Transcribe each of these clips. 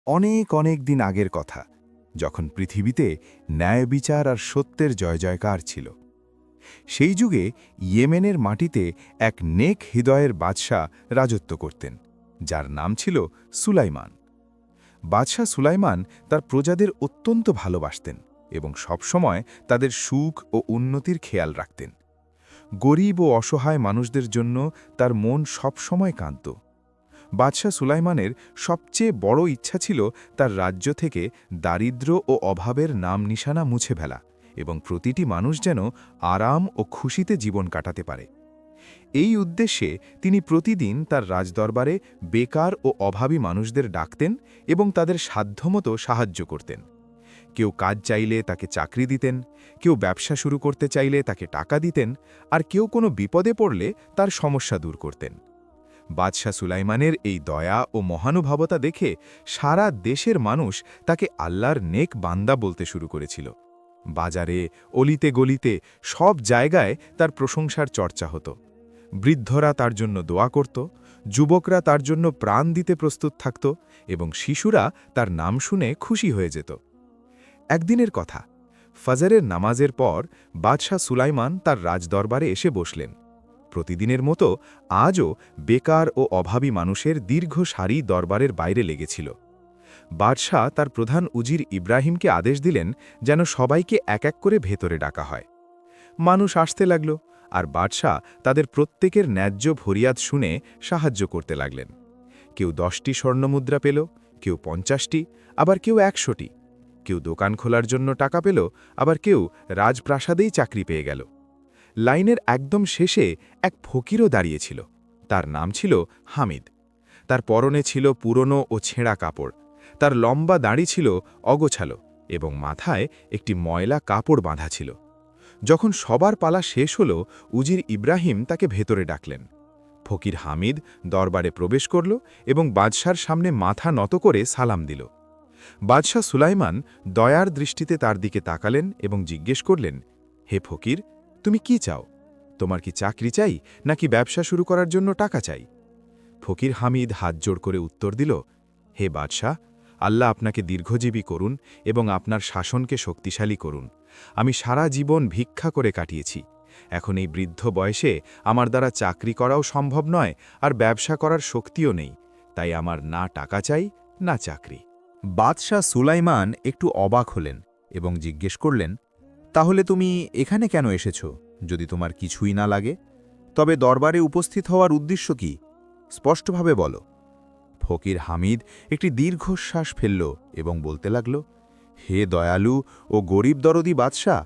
অনেক অনেক দিন আগের কথা, যখন পৃথিবীতে ন্যায় বিচার আর সত্যের জয়জয়কার ছিল। সেই যুগে ইয়েমেনের মাটিতে এক নেক হৃদয়ের বাদশাহ রাজত্ব করতেন, যার নাম ছিল সুলাইমান। বাদশাহ সুলাইমান তার প্রজাদের অত্যন্ত ভালোবাসতেন এবং সবসময় তাদের সুখ ও উন্নতির খেয়াল রাখতেন। গরিব ও অসহায় মানুষদের জন্য তার মন সবসময় কাঁদত। বাদশাহ সুলাইমানের সবচেয়ে বড় ইচ্ছা ছিল তার রাজ্য থেকে দারিদ্র্য ও অভাবের নাম নিশানা মুছে ফেলা এবং প্রতিটি মানুষ যেন আরাম ও খুশিতে জীবন কাটাতে পারে। এই উদ্দেশ্যে তিনি প্রতিদিন তার রাজদরবারে বেকার ও অভাবী মানুষদের ডাকতেন এবং তাদের সাধ্যমতো সাহায্য করতেন। কেউ কাজ চাইলে তাকে চাকরি দিতেন, কেউ ব্যবসা শুরু করতে চাইলে তাকে টাকা দিতেন, আর কেউ কোনো বিপদে পড়লে তার সমস্যা দূর করতেন। বাদশাহ সুলাইমানের এই দয়া ও মহানুভবতা দেখে সারা দেশের মানুষ তাকে আল্লাহর নেক বান্দা বলতে শুরু করেছিল। বাজারে, অলিতে গলিতে সব জায়গায় তার প্রশংসার চর্চা হতো। বৃদ্ধরা তার জন্য দোয়া করত, যুবকরা তার জন্য প্রাণ দিতে প্রস্তুত থাকত এবং শিশুরা তার নাম শুনে খুশি হয়ে যেত। একদিনের কথা, ফজরের নামাজের পর বাদশাহ সুলাইমান তার রাজদরবারে এসে বসলেন। প্রতিদিনের মতো আজও বেকার ও অভাবী মানুষের দীর্ঘ সারি দরবারের বাইরে লেগেছিল। বাদশাহ তার প্রধান উজির ইব্রাহিমকে আদেশ দিলেন যেন সবাইকে এক এক করে ভেতরে ডাকা হয়। মানুষ আসতে লাগল, আর বাদশাহ তাদের প্রত্যেকের ন্যায্য ফরিয়াদ শুনে সাহায্য করতে লাগলেন। কেউ 10টি স্বর্ণমুদ্রা পেল, কেউ 50টি, আবার কেউ 100টি। কেউ দোকান খোলার জন্য টাকা পেল, আবার কেউ রাজপ্রাসাদেই চাকরি পেয়ে গেল। লাইনের একদম শেষে এক ফকিরও দাঁড়িয়েছিল। তার নাম ছিল হামিদ। তার পরনে ছিল পুরনো ও ছেঁড়া কাপড়, তার লম্বা দাড়ি ছিল অগোছালো এবং মাথায় একটি ময়লা কাপড় বাঁধা ছিল। যখন সবার পালা শেষ হল, উজির ইব্রাহিম তাকে ভেতরে ডাকলেন। ফকির হামিদ দরবারে প্রবেশ করল এবং বাদশার সামনে মাথা নত করে সালাম দিল। বাদশাহ সুলাইমান দয়ার দৃষ্টিতে তার দিকে তাকালেন এবং জিজ্ঞেস করলেন, হে ফকির, তুমি কি চাও? তোমার কি চাকরি চাই, নাকি ব্যবসা শুরু করার জন্য টাকা চাই? ফকির হামিদ হাত জোড় করে উত্তর দিল, হে বাদশাহ, আল্লাহ আপনাকে দীর্ঘজীবী করুন এবং আপনার শাসনকে শক্তিশালী করুন। আমি সারা জীবন ভিক্ষা করে কাটিয়েছি। এখন এই বৃদ্ধ বয়সে আমার দ্বারা চাকরি করাও সম্ভব নয়, আর ব্যবসা করার শক্তিও নেই। তাই আমার না টাকা চাই, না চাকরি। বাদশাহ সুলাইমান একটু অবাক হলেন এবং জিজ্ঞেস করলেন, তাহলে তুমি এখানে কেন এসেছ, যদি তোমার কিছুই না লাগে? তবে দরবারে উপস্থিত হওয়ার উদ্দেশ্য কি? স্পষ্টভাবে বলো। ফকির হামিদ একটি দীর্ঘশ্বাস ফেলল এবং বলতে লাগল, হে দয়ালু ও গরিব দরদি বাদশাহ,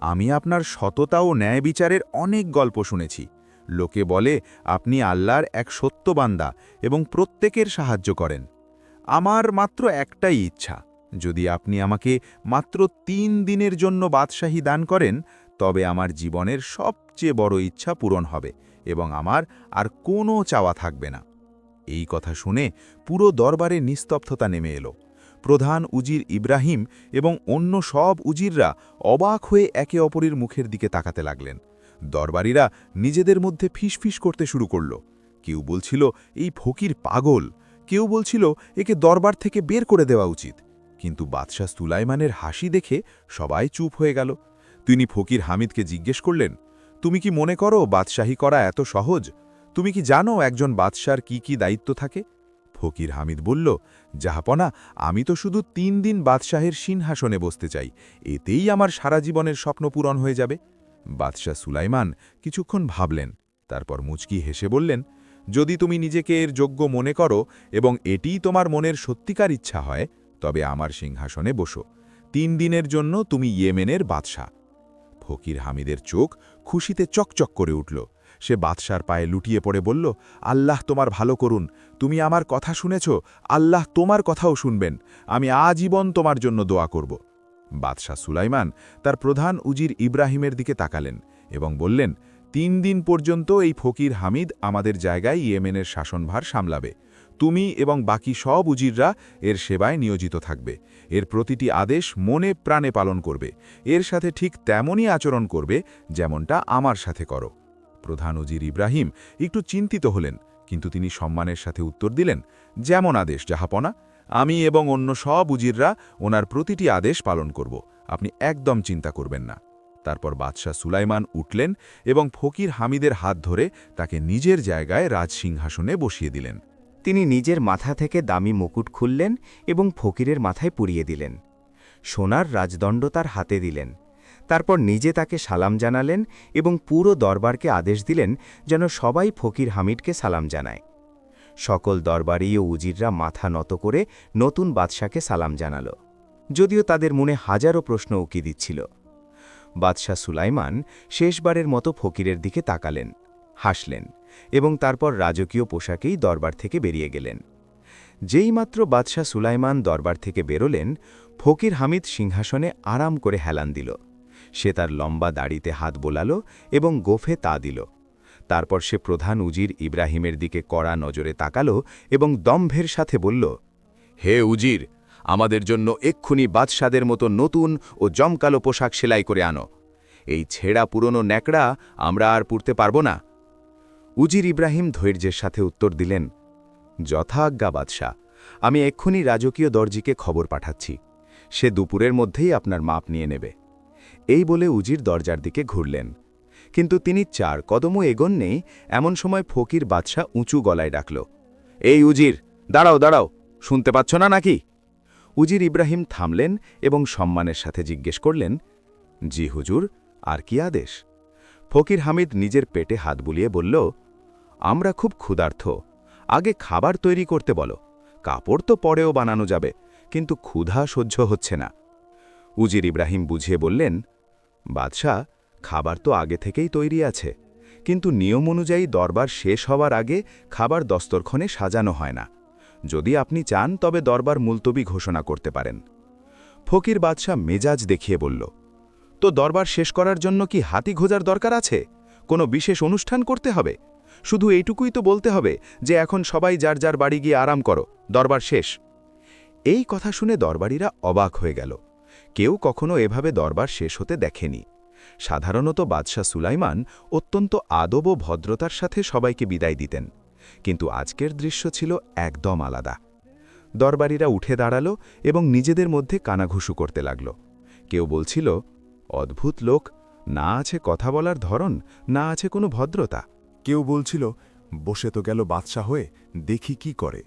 আমি আপনার সততা ও ন্যায় বিচারের অনেক গল্প শুনেছি। লোকে বলে আপনি আল্লাহর এক সত্য বান্দা এবং প্রত্যেকের সাহায্য করেন। আমার মাত্র একটাই ইচ্ছা, যদি আপনি আমাকে মাত্র 3 দিনের জন্য বাদশাহী দান করেন, তবে আমার জীবনের সবচেয়ে বড় ইচ্ছা পূরণ হবে এবং আমার আর কোনো চাওয়া থাকবে না। এই কথা শুনে পুরো দরবারে নিস্তব্ধতা নেমে এলো। প্রধান উজির ইব্রাহিম এবং অন্য সব উজিররা অবাক হয়ে একে অপরের মুখের দিকে তাকাতে লাগলেন। দরবারীরা নিজেদের মধ্যে ফিসফিস করতে শুরু করল। কেউ বলছিল এই ফকির পাগল, কেউ বলছিল একে দরবার থেকে বের করে দেওয়া উচিত। কিন্তু বাদশাহ সুলাইমানের হাসি দেখে সবাই চুপ হয়ে গেল। তিনি ফকির হামিদকে জিজ্ঞেস করলেন, তুমি কি মনে করো বাদশাহী করা এত সহজ? তুমি কি জানো একজন বাদশার কি কি দায়িত্ব থাকে? ফকির হামিদ বলল, জাহাপনা, আমি তো শুধু 3 দিন বাদশাহের সিংহাসনে বসতে চাই, এতেই আমার সারা জীবনের স্বপ্ন পূরণ হয়ে যাবে। বাদশাহ সুলাইমান কিছুক্ষণ ভাবলেন, তারপর মুচকি হেসে বললেন, যদি তুমি নিজেকে এর যোগ্য মনে করো এবং এটিই তোমার মনের সত্যিকার ইচ্ছা হয়, তবে আমার সিংহাসনে বসো। 3 দিনের জন্য তুমি ইয়েমেনের বাদশাহ। ফকির হামিদের চোখ খুশিতে চকচক করে উঠল। সে বাদশার পায়ে লুটিয়ে পড়ে বলল, আল্লাহ তোমার ভালো করুন, তুমি আমার কথা শুনেছ, আল্লাহ তোমার কথাও শুনবেন। আমি আজীবন তোমার জন্য দোয়া করব। বাদশাহ সুলাইমান তার প্রধান উজির ইব্রাহিমের দিকে তাকালেন এবং বললেন, 3 দিন পর্যন্ত এই ফকির হামিদ আমাদের জায়গায় ইয়েমেনের শাসনভার সামলাবে। তুমি এবং বাকি সব উজিররা এর সেবায় নিয়োজিত থাকবে। এর প্রতিটি আদেশ মনে প্রাণে পালন করবে। এর সাথে ঠিক তেমনই আচরণ করবে যেমনটা আমার সাথে করো। প্রধান উজির ইব্রাহিম একটু চিন্তিত হলেন, কিন্তু তিনি সম্মানের সাথে উত্তর দিলেন, যেমন আদেশ জাহাপনা। আমি এবং অন্য সব উজিররা ওনার প্রতিটি আদেশ পালন করব, আপনি একদম চিন্তা করবেন না। তারপর বাদশাহ সুলাইমান উঠলেন এবং ফকির হামিদের হাত ধরে তাকে নিজের জায়গায় রাজসিংহাসনে বসিয়ে দিলেন। তিনি নিজের মাথা থেকে দামি মুকুট খুললেন এবং ফকিরের মাথায় পুরিয়ে দিলেন। সোনার রাজদণ্ড তার হাতে দিলেন। তারপর নিজে তাকে সালাম জানালেন এবং পুরো দরবারকে আদেশ দিলেন যেন সবাই ফকির হামিদকে সালাম জানায়। সকল দরবারি ও উজিররা মাথা নত করে নতুন বাদশাকে সালাম জানাল, যদিও তাদের মনে হাজারো প্রশ্ন উকি দিচ্ছিল। বাদশাহ সুলাইমান শেষবারের মতো ফকিরের দিকে তাকালেন, হাসলেন এবং তারপর রাজকীয় পোশাকেই দরবার থেকে বেরিয়ে গেলেন। যেইমাত্র বাদশাহ সুলাইমান দরবার থেকে বেরোলেন, ফকির হামিদ সিংহাসনে আরাম করে হেলান দিল। সে তার লম্বা দাড়িতে হাত বোলাল এবং গোফে তা দিল। তারপর সে প্রধান উজির ইব্রাহিমের দিকে কড়া নজরে তাকাল এবং দম্ভের সাথে বলল, হে উজির, আমাদের জন্য এক্ষুনি বাদশাদের মতো নতুন ও জমকালো পোশাক সেলাই করে আনো। এই ছেঁড়া পুরনো ন্যাকড়া আমরা আর পরতে পারব না। উজির ইব্রাহিম ধৈর্যের সাথে উত্তর দিলেন, যথাজ্ঞা বাদশাহ, আমি এক্ষুনি রাজকীয় দর্জিকে খবর পাঠাচ্ছি। সে দুপুরের মধ্যেই আপনার মাপ নিয়ে নেবে। এই বলে উজির দরজার দিকে ঘুরলেন, কিন্তু তিনি 4 কদমও এগোন নেই এমন সময় ফকির বাদশাহ উঁচু গলায় ডাকল, এই উজির, দাঁড়াও দাঁড়াও, শুনতে পাচ্ছ না নাকি? উজির ইব্রাহিম থামলেন এবং সম্মানের সাথে জিজ্ঞেস করলেন, জি হুজুর, আর কি আদেশ? ফকির হামিদ নিজের পেটে হাত বুলিয়ে বলল, আমরা খুব ক্ষুধার্ত, আগে খাবার তৈরি করতে বলো। কাপড় তো পরেও বানানো যাবে, কিন্তু ক্ষুধা সহ্য হচ্ছে না। উজির ইব্রাহিম বুঝিয়ে বললেন, বাদশাহ, খাবার তো আগে থেকেই তৈরি আছে, কিন্তু নিয়ম অনুযায়ী দরবার শেষ হওয়ার আগে খাবার দস্তরখানে সাজানো হয় না। যদি আপনি চান তবে দরবার মুলতবি ঘোষণা করতে পারেন। ফকির বাদশাহ মেজাজ দেখিয়ে বলল, তো দরবার শেষ করার জন্য কি হাতি খোঁজার দরকার আছে? কোনো বিশেষ অনুষ্ঠান করতে হবে? শুধু এইটুকুই তো বলতে হবে যে এখন সবাই যার যার বাড়ি গিয়ে আরাম করো, দরবার শেষ। এই কথা শুনে দরবারীরা অবাক হয়ে গেল। কেউ কখনো এভাবে দরবার শেষ হতে দেখেনি। সাধারণত বাদশাহ সুলাইমান অত্যন্ত আদব ও ভদ্রতার সাথে সবাইকে বিদায় দিতেন, কিন্তু আজকের দৃশ্য ছিল একদম আলাদা। দরবারীরা উঠে দাঁড়ালো এবং নিজেদের মধ্যে কানাঘুষু করতে লাগল। কেউ বলছিল, অদ্ভুত লোক, না আছে কথা বলার ধরন, না আছে কোনো ভদ্রতা। কেউ বলছিল, বসে তো গেল বাদশাহ হয়ে, দেখি কি করে।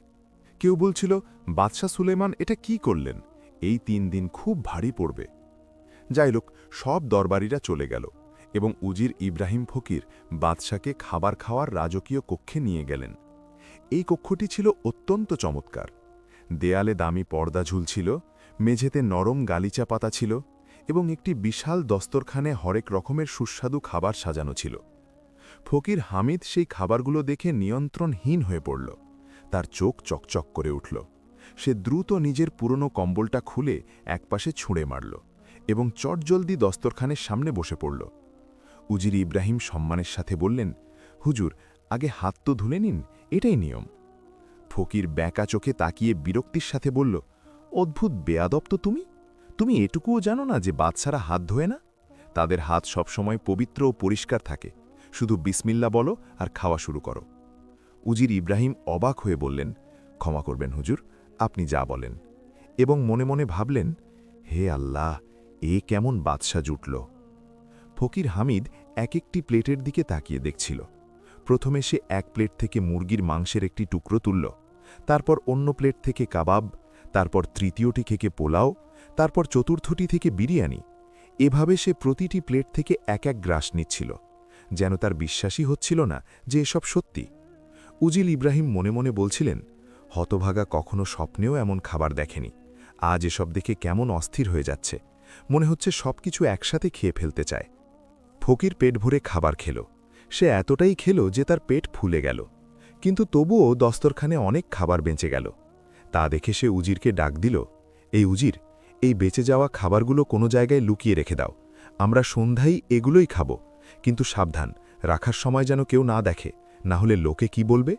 কেউ বলছিল, বাদশাহ সুলেমান এটা কি করলেন, এই 3 দিন খুব ভারী পড়বে। যাই হোক, সব দরবারীরা চলে গেল এবং উজির ইব্রাহিম ফকির বাদশাকে খাবার খাওয়ার রাজকীয় কক্ষে নিয়ে গেলেন। এই কক্ষটি ছিল অত্যন্ত চমৎকার। দেয়ালে দামি পর্দা ঝুলছিল, মেঝেতে নরম গালিচা পাতা ছিল এবং একটি বিশাল দস্তরখানে হরেক রকমের সুস্বাদু খাবার সাজানো ছিল। ফকির হামিদ সেই খাবারগুলো দেখে নিয়ন্ত্রণহীন হয়ে পড়ল। তার চোখ চকচক করে উঠল। সে দ্রুত নিজের পুরনো কম্বলটা খুলে একপাশে ছুঁড়ে মারল এবং চটজলদি দস্তরখানের সামনে বসে পড়ল। উজির ইব্রাহিম সম্মানের সাথে বললেন, হুজুর, আগে হাত তো ধুলে নিন, এটাই নিয়ম। ফকির ব্যাকা চোখে তাকিয়ে বিরক্তির সাথে বলল, অদ্ভুত বেয়াদব তো তুমি এটুকুও জানো না যে বাদশারা হাত ধোয়ে না? তাদের হাত সবসময় পবিত্র ও পরিষ্কার থাকে। শুধু বিসমিল্লা বলো আর খাওয়া শুরু করো। উজির ইব্রাহিম অবাক হয়ে বললেন, ক্ষমা করবেন হুজুর, আপনি যা বলেন। এবং মনে মনে ভাবলেন, হে আল্লাহ, এ কেমন বাদশা জুটল। ফকির হামিদ এক একটি প্লেটের দিকে তাকিয়ে দেখছিল। প্রথমে সে এক প্লেট থেকে মুরগির মাংসের একটি টুকরো তুলল, তারপর অন্য প্লেট থেকে কাবাব, তারপর তৃতীয়টি থেকে পোলাও, তারপর চতুর্থটি থেকে বিরিয়ানি। এভাবে সে প্রতিটি প্লেট থেকে এক এক গ্রাস নিচ্ছিল, যেন তার বিশ্বাসই হচ্ছিল না যে এসব সত্যি। উজিল ইব্রাহিম মনে মনে বলছিলেন, হতভাগা কখনো স্বপ্নেও এমন খাবার দেখেনি। আজ এসব দেখে কেমন অস্থির হয়ে যাচ্ছে, মনে হচ্ছে সবকিছু একসাথে খেয়ে ফেলতে চায়। ফকির পেট ভরে খাবার খেল। সে এতটাই খেল যে তার পেট ফুলে গেল, কিন্তু তবুও দস্তরখানে অনেক খাবার বেঁচে গেল। তা দেখে সে উজিরকে ডাক দিল, এই উজির, এই বেঁচে যাওয়া খাবারগুলো কোনো জায়গায় লুকিয়ে রেখে দাও। আমরা সন্ধ্যায় এগুলোই খাব, কিন্তু সাবধান, রাখার সময় যেন কেউ না দেখে, না হলে লোকে কি বলবে?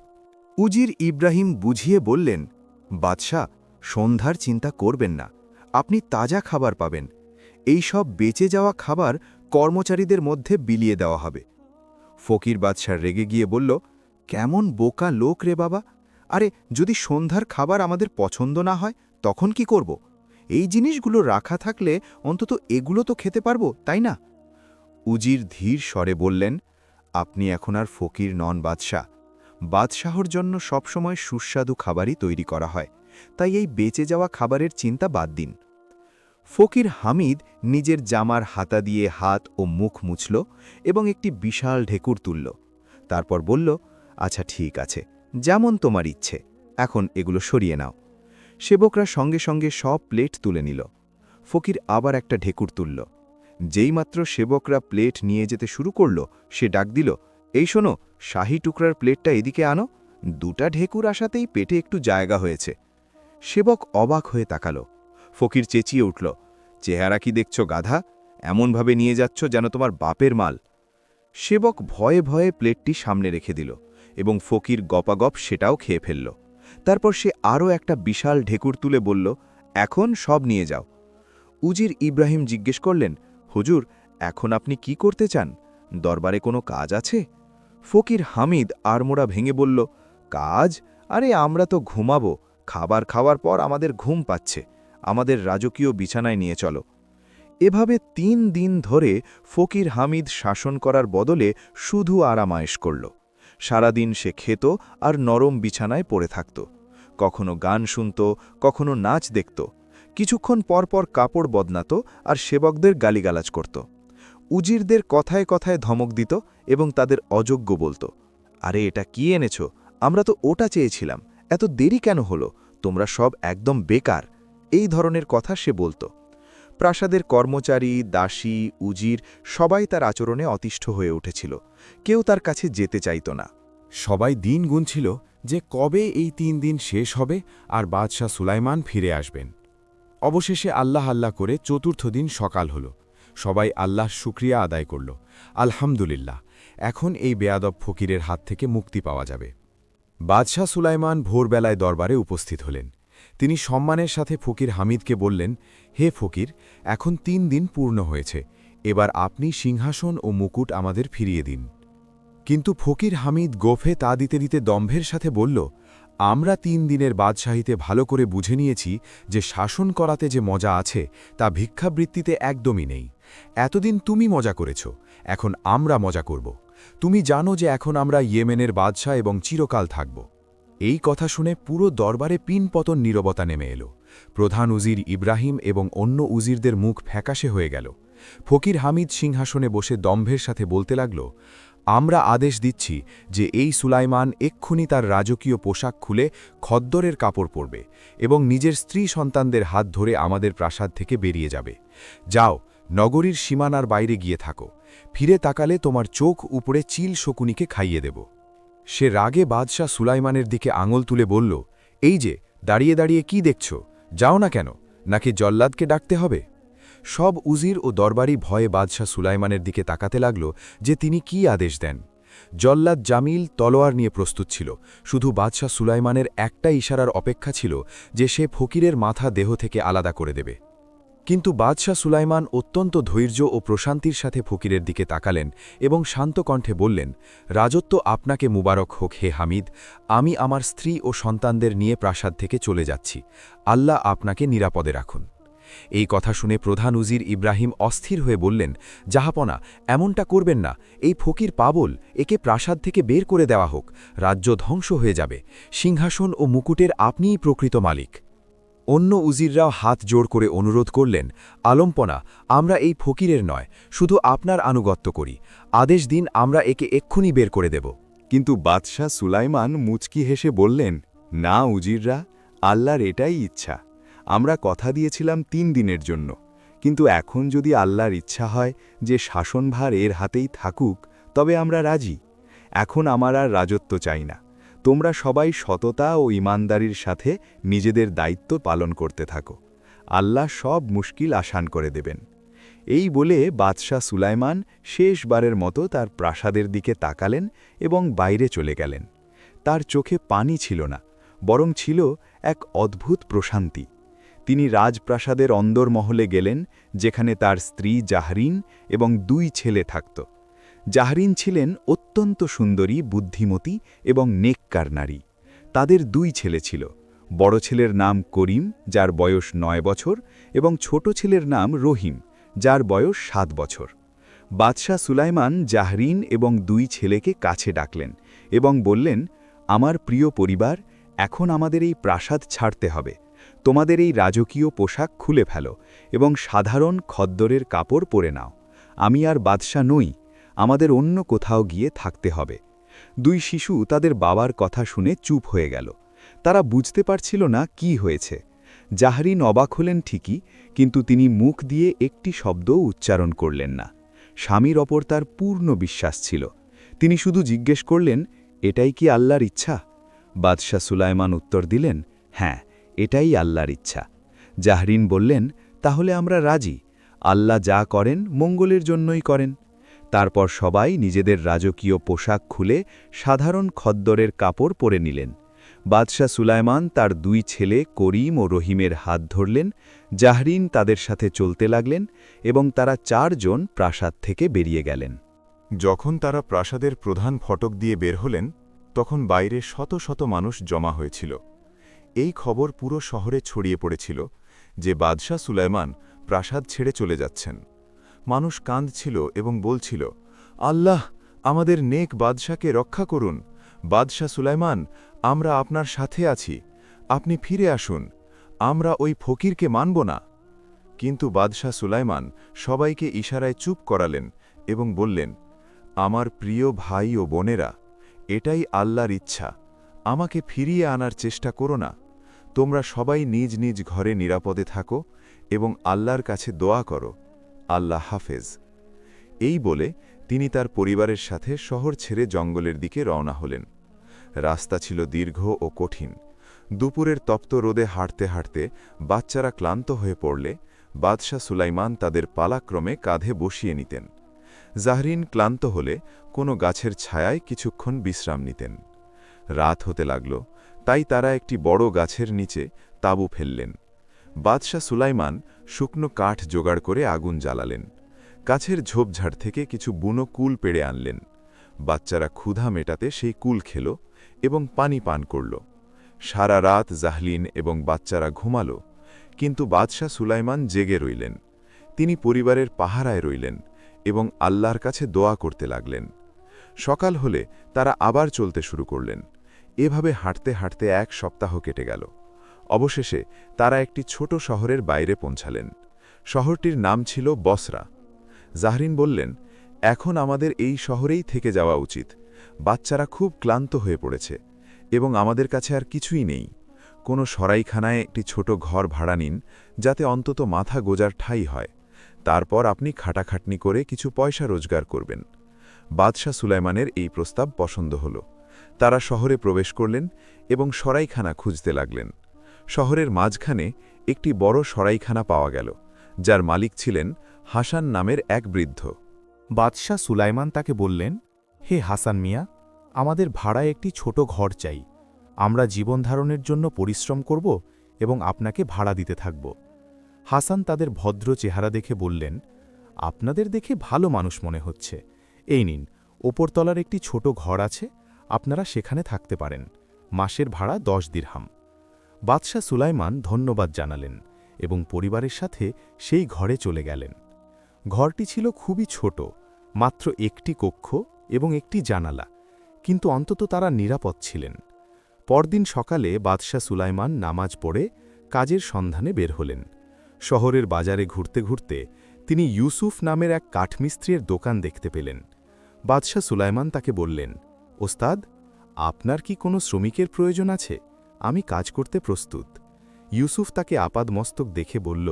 উজির ইব্রাহিম বুঝিয়ে বললেন, বাদশাহ, সন্ধ্যার চিন্তা করবেন না, আপনি তাজা খাবার পাবেন। এই সব বেঁচে যাওয়া খাবার কর্মচারীদের মধ্যে বিলিয়ে দেওয়া হবে। ফকির বাদশাহ রেগে গিয়ে বলল, কেমন বোকা লোক রে বাবা, আরে যদি সন্ধ্যার খাবার আমাদের পছন্দ না হয় তখন কি করব? এই জিনিসগুলো রাখা থাকলে অন্তত এগুলো তো খেতে পারবো, তাই না? উজির ধীর স্বরে বললেন, আপনি এখন আর ফকির নন বাদশাহ। বাদশাহর জন্য সবসময় সুস্বাদু খাবারই তৈরি করা হয়, তাই এই বেঁচে যাওয়া খাবারের চিন্তা বাদ দিন। ফকির হামিদ নিজের জামার হাতা দিয়ে হাত ও মুখ মুছল এবং একটি বিশাল ঢেকুর তুলল। তারপর বলল, আচ্ছা ঠিক আছে, যেমন তোমার ইচ্ছে, এখন এগুলো সরিয়ে নাও। সেবকরা সঙ্গে সঙ্গে সব প্লেট তুলে নিল। ফকির আবার একটা ঢেকুর তুলল। যেইমাত্র সেবকরা প্লেট নিয়ে যেতে শুরু করল, সে ডাক দিল, এই শোনো, শাহী টুকরার প্লেটটা এদিকে আনো। দুটা ঢেকুর আসাতেই পেটে একটু জায়গা হয়েছে। সেবক অবাক হয়ে তাকালো। ফকির চেঁচিয়ে উঠল, চেহারা কি দেখছ গাধা? এমনভাবে নিয়ে যাচ্ছ যেন তোমার বাপের মাল। সেবক ভয়ে ভয়ে প্লেটটি সামনে রেখে দিল এবং ফকির গপাগপ সেটাও খেয়ে ফেলল। তারপর সে আরও একটা বিশাল ঢেকুর তুলে বলল, এখন সব নিয়ে যাও। উজির ইব্রাহিম জিজ্ঞেস করলেন, হুজুর, এখন আপনি কি করতে চান? দরবারে কোনো কাজ আছে? ফকির হামিদ আড়মোড়া ভেঙে বলল, কাজ? আরে আমরা তো ঘুমাবো। খাবার খাওয়ার পর আমাদের ঘুম পাচ্ছে। আমাদের রাজকীয় বিছানায় নিয়ে চলো। এভাবে ৩ দিন ধরে ফকির হামিদ শাসন করার বদলে শুধু আরামায়েশ করল। সারাদিন সে খেত আর নরম বিছানায় পড়ে থাকত। কখনো গান শুনত, কখনো নাচ দেখত। কিছুক্ষণ পরপর কাপড় বদনাত আর সেবকদের গালিগালাজ করত। উজিরদের কথায় কথায় ধমক দিত এবং তাদের অযোগ্য বলত, আরে এটা কি এনেছ? আমরা তো ওটা চেয়েছিলাম। এত দেরি কেন হলো? তোমরা সব একদম বেকার। এই ধরনের কথা সে বলত। প্রাসাদের কর্মচারী, দাসী, উজির সবাই তার আচরণে অতিষ্ঠ হয়ে উঠেছিল। কেউ তার কাছে যেতে চাইত না। সবাই দিন গুনছিল যে কবে এই ৩ দিন শেষ হবে আর বাদশাহ সুলাইমান ফিরে আসবেন। অবশেষে আল্লাহ আল্লাহ করে চতুর্থ দিন সকাল হল। সবাই আল্লাহর শুকরিয়া আদায় করল। আলহামদুলিল্লাহ, এখন এই বেয়াদব ফকিরের হাত থেকে মুক্তি পাওয়া যাবে। বাদশাহ সুলাইমান ভোরবেলায় দরবারে উপস্থিত হলেন। তিনি সম্মানের সাথে ফকির হামিদকে বললেন, হে ফকির, এখন ৩ দিন পূর্ণ হয়েছে। এবার আপনি সিংহাসন ও মুকুট আমাদের ফিরিয়ে দিন। কিন্তু ফকির হামিদ গোফে তা দিতে দিতে দম্ভের সাথে বলল, আমরা ৩ দিনের বাদশাহীতে ভালো করে বুঝে নিয়েছি যে শাসন করাতে যে মজা আছে তা ভিক্ষাবৃত্তিতে একদমই নেই। এতদিন তুমি মজা করেছ, এখন আমরা মজা করব। তুমি জানো যে এখন আমরা ইয়েমেনের বাদশাহ এবং চিরকাল থাকব। এই কথা শুনে পুরো দরবারে পিনপতন নীরবতা নেমে এলো। প্রধান উজির ইব্রাহিম এবং অন্য উজিরদের মুখ ফ্যাকাশে হয়ে গেল। ফকির হামিদ সিংহাসনে বসে দম্ভের সাথে বলতে লাগল, আমরা আদেশ দিচ্ছি যে এই সুলাইমান এক্ষুনি তার রাজকীয় পোশাক খুলে খদ্দরের কাপড় পরবে এবং নিজের স্ত্রী সন্তানদের হাত ধরে আমাদের প্রাসাদ থেকে বেরিয়ে যাবে। যাও, নগরীর সীমানার বাইরে গিয়ে থাকো। ফিরে তাকালে তোমার চোখ উপরে চিল শকুনিকে খাইয়ে দেব। সে রাগে বাদশাহ সুলাইমানের দিকে আঙুল তুলে বলল, এই যে দাঁড়িয়ে দাঁড়িয়ে কি দেখছ? যাও না কেন? নাকি জল্লাদকে ডাকতে হবে? সব উজির ও দরবারি ভয়ে বাদশাহ সুলাইমানের দিকে তাকাতে লাগল যে তিনি কি আদেশ দেন। জল্লাদ জামিল তলোয়ার নিয়ে প্রস্তুত ছিল। শুধু বাদশাহ সুলাইমানের একটা ইশারার অপেক্ষা ছিল যে সে ফকিরের মাথা দেহ থেকে আলাদা করে দেবে। কিন্তু বাদশাহ সুলাইমান অত্যন্ত ধৈর্য ও প্রশান্তির সাথে ফকিরের দিকে তাকালেন এবং শান্ত কণ্ঠে বললেন, রাজত্ব আপনাকে মুবারক হোক হে হামিদ। আমি আমার স্ত্রী ও সন্তানদের নিয়ে প্রাসাদ থেকে চলে যাচ্ছি। আল্লাহ আপনাকে নিরাপদে রাখুন। এই কথা শুনে প্রধান উজির ইব্রাহিম অস্থির হয়ে বললেন, জাহাপনা, এমনটা করবেন না। এই ফকির পাগল, একে প্রাসাদ থেকে বের করে দেওয়া হোক। রাজ্য ধ্বংস হয়ে যাবে। সিংহাসন ও মুকুটের আপনিই প্রকৃত মালিক। অন্য উজিররাও হাত জোড় করে অনুরোধ করলেন, আলম্পনা, আমরা এই ফকিরের নয়, শুধু আপনার আনুগত্য করি। আদেশ দিন, আমরা একে এক্ষুনি বের করে দেব। কিন্তু বাদশাহ সুলাইমান মুচকি হেসে বললেন, না উজিররা, আল্লাহর এটাই ইচ্ছা। আমরা কথা দিয়েছিলাম ৩ দিনের জন্য, কিন্তু এখন যদি আল্লাহর ইচ্ছা হয় যে শাসনভার এর হাতেই থাকুক, তবে আমরা রাজি। এখন আমার আর রাজত্ব চাই না। তোমরা সবাই সততা ও ইমানদারির সাথে নিজেদের দায়িত্ব পালন করতে থাকো। আল্লাহ সব মুশকিল আসান করে দেবেন। এই বলে বাদশাহ সুলাইমান শেষবারের মতো তার প্রাসাদের দিকে তাকালেন এবং বাইরে চলে গেলেন। তার চোখে পানি ছিল না, বরং ছিল এক অদ্ভুত প্রশান্তি। তিনি রাজপ্রাসাদের অন্দরমহলে গেলেন, যেখানে তার স্ত্রী জাহরিন এবং 2 ছেলে থাকত। জাহরিন ছিলেন অত্যন্ত সুন্দরী, বুদ্ধিমতী এবং নেককার নারী। তাদের 2 ছেলে ছিল। বড় ছেলের নাম করিম, যার বয়স 9 বছর, এবং ছোট ছেলের নাম রহিম, যার বয়স 7 বছর। বাদশাহ সুলাইমান জাহরিন এবং 2 ছেলেকে কাছে ডাকলেন এবং বললেন, আমার প্রিয় পরিবার, এখন আমাদের এই প্রাসাদ ছাড়তে হবে। তোমাদের এই রাজকীয় পোশাক খুলে ফেলো এবং সাধারণ খদ্দরের কাপড় পরে নাও। আমি আর বাদশাহ নই, আমাদের অন্য কোথাও গিয়ে থাকতে হবে। 2 শিশু তাদের বাবার কথা শুনে চুপ হয়ে গেল। তারা বুঝতে পারছিল না কি হয়েছে। জাহরিন অবাক হলেন ঠিকই, কিন্তু তিনি মুখ দিয়ে একটি শব্দও উচ্চারণ করলেন না। স্বামীর ওপর তার পূর্ণ বিশ্বাস ছিল। তিনি শুধু জিজ্ঞেস করলেন, এটাই কি আল্লাহর ইচ্ছা? বাদশাহ সুলাইমান উত্তর দিলেন, হ্যাঁ, এটাই আল্লাহর ইচ্ছা। জাহরিন বললেন, তাহলে আমরা রাজি। আল্লাহ যা করেন মঙ্গলের জন্যই করেন। তারপর সবাই নিজেদের রাজকীয় পোশাক খুলে সাধারণ খদ্দরের কাপড় পরে নিলেন। বাদশাহ সুলাইমান তার 2 ছেলে করিম ও রহিমের হাত ধরলেন, জাহরিন তাদের সাথে চলতে লাগলেন এবং তারা 4 জন প্রাসাদ থেকে বেরিয়ে গেলেন। যখন তারা প্রাসাদের প্রধান ফটক দিয়ে বের হলেন, তখন বাইরে শত শত মানুষ জমা হয়েছিল। এই খবর পুরো শহরে ছড়িয়ে পড়েছিল যে বাদশাহ সুলাইমান প্রাসাদ ছেড়ে চলে যাচ্ছেন। মানুষ কাঁদছিল এবং বলছিল, আল্লাহ, আমাদের নেক বাদশাকে রক্ষা করুন। বাদশাহ সুলাইমান, আমরা আপনার সাথে আছি, আপনি ফিরে আসুন, আমরা ওই ফকিরকে মানব না। কিন্তু বাদশাহ সুলাইমান সবাইকে ইশারায় চুপ করালেন এবং বললেন, আমার প্রিয় ভাই ও বোনেরা, এটাই আল্লাহর ইচ্ছা, আমাকে ফিরিয়ে আনার চেষ্টা করো না। তোমরা সবাই নিজ নিজ ঘরে নিরাপদে থাকো এবং আল্লাহর কাছে দোয়া করো। আল্লাহ হাফেজ। এই বলে তিনি তার পরিবারের সাথে শহর ছেড়ে জঙ্গলের দিকে রওনা হলেন। রাস্তা ছিল দীর্ঘ ও কঠিন। দুপুরের তপ্ত রোদে হাঁটতে হাঁটতে বাচ্চারা ক্লান্ত হয়ে পড়লে বাদশাহ সুলাইমান তাদের পালাক্রমে কাঁধে বসিয়ে নিতেন। জাহরিন ক্লান্ত হলে কোনো গাছের ছায়ায় কিছুক্ষণ বিশ্রাম নিতেন। রাত হতে লাগল, তাই তারা একটি বড় গাছের নিচে তাঁবু ফেললেন। বাদশাহ সুলাইমান শুকনো কাঠ জোগাড় করে আগুন জ্বালালেন। গাছের ঝোপঝাড় থেকে কিছু বুনো কুল পেড়ে আনলেন। বাচ্চারা ক্ষুধা মেটাতে সেই কুল খেল এবং পানি পান করল। সারা রাত জাহলিন এবং বাচ্চারা ঘুমাল, কিন্তু বাদশাহ সুলাইমান জেগে রইলেন। তিনি পরিবারের পাহারায় রইলেন এবং আল্লাহর কাছে দোয়া করতে লাগলেন। সকাল হলে তারা আবার চলতে শুরু করলেন। এভাবে হাঁটতে হাঁটতে 1 সপ্তাহ কেটে গেল। অবশেষে তারা একটি ছোট শহরের বাইরে পৌঁছালেন। শহরটির নাম ছিল বসরা। জাহরিন বললেন, এখন আমাদের এই শহরেই থেকে যাওয়া উচিত। বাচ্চারা খুব ক্লান্ত হয়ে পড়েছে এবং আমাদের কাছে আর কিছুই নেই। কোনো সরাইখানায় একটি ছোট ঘর ভাড়া নিন, যাতে অন্তত মাথা গোজার ঠাঁই হয়। তারপর আপনি খাটাখাটনি করে কিছু পয়সা রোজগার করবেন। বাদশাহ সুলাইমানের এই প্রস্তাব পছন্দ হল। তারা শহরে প্রবেশ করলেন এবং সরাইখানা খুঁজতে লাগলেন। শহরের মাঝখানে একটি বড় সরাইখানা পাওয়া গেল, যার মালিক ছিলেন হাসান নামের এক বৃদ্ধ। বাদশাহ সুলাইমান তাকে বললেন, হে হাসান মিয়া, আমাদের ভাড়ায় একটি ছোট ঘর চাই। আমরা জীবনধারণের জন্য পরিশ্রম করব এবং আপনাকে ভাড়া দিতে থাকব। হাসান তাদের ভদ্র চেহারা দেখে বললেন, আপনাদের দেখে ভালো মানুষ মনে হচ্ছে। এই নিন, ওপরতলার একটি ছোট ঘর আছে, আপনারা সেখানে থাকতে পারেন। মাসের ভাড়া 10 দিরহাম। বাদশাহ সুলাইমান ধন্যবাদ জানালেন এবং পরিবারের সাথে সেই ঘরে চলে গেলেন। ঘরটি ছিল খুবই ছোট, মাত্র একটি কক্ষ এবং একটি জানালা, কিন্তু অন্তত তারা নিরাপদ ছিলেন। পরদিন সকালে বাদশাহ সুলাইমান নামাজ পড়ে কাজের সন্ধানে বের হলেন। শহরের বাজারে ঘুরতে ঘুরতে তিনি ইউসুফ নামের এক কাঠমিস্ত্রির দোকান দেখতে পেলেন। বাদশাহ সুলাইমান তাকে বললেন, ওস্তাদ, আপনার কি কোনো শ্রমিকের প্রয়োজন আছে? আমি কাজ করতে প্রস্তুত। ইউসুফ তাকে আপাদমস্তক দেখে বলল,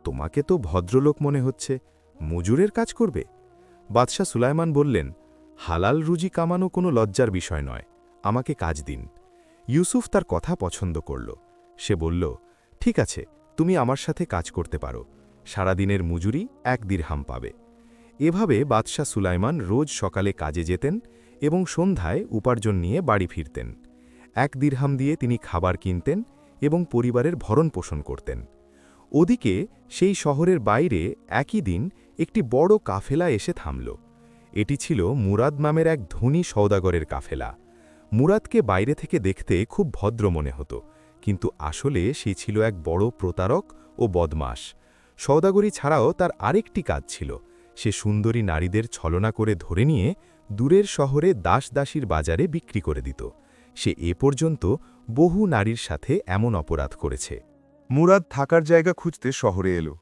তোমাকে তো ভদ্রলোক মনে হচ্ছে, মজুরের কাজ করবে? বাদশাহ সুলাইমান বললেন, হালাল রুজি কামানো কোনো লজ্জার বিষয় নয়, আমাকে কাজ দিন। ইউসুফ তার কথা পছন্দ করল। সে বলল, ঠিক আছে, তুমি আমার সাথে কাজ করতে পারো। সারাদিনের মজুরি 1 দিরহাম পাবে। এভাবে বাদশাহ সুলাইমান রোজ সকালে কাজে যেতেন এবং সন্ধ্যায় উপার্জন নিয়ে বাড়ি ফিরতেন। 1 দিরহাম দিয়ে তিনি খাবার কিনতেন এবং পরিবারের ভরণ পোষণ করতেন। ওদিকে সেই শহরের বাইরে একই দিন একটি বড় কাফেলা এসে থামল। এটি ছিল মুরাদ নামের এক ধনী সওদাগরের কাফেলা। মুরাদকে বাইরে থেকে দেখতে খুব ভদ্র মনে হতো, কিন্তু আসলে সে ছিল এক বড় প্রতারক ও বদমাশ। সওদাগরি ছাড়াও তার আরেকটি কাজ ছিল, সে সুন্দরী নারীদের ছলনা করে ধরে নিয়ে দূরের শহরে দাসদাসীর বাজারে বিক্রি করে দিত। সে এ পর্যন্ত বহু নারীর সাথে এমন অপরাধ করেছে। মুরাদ থাকার জায়গা খুঁজতে শহরে এলো।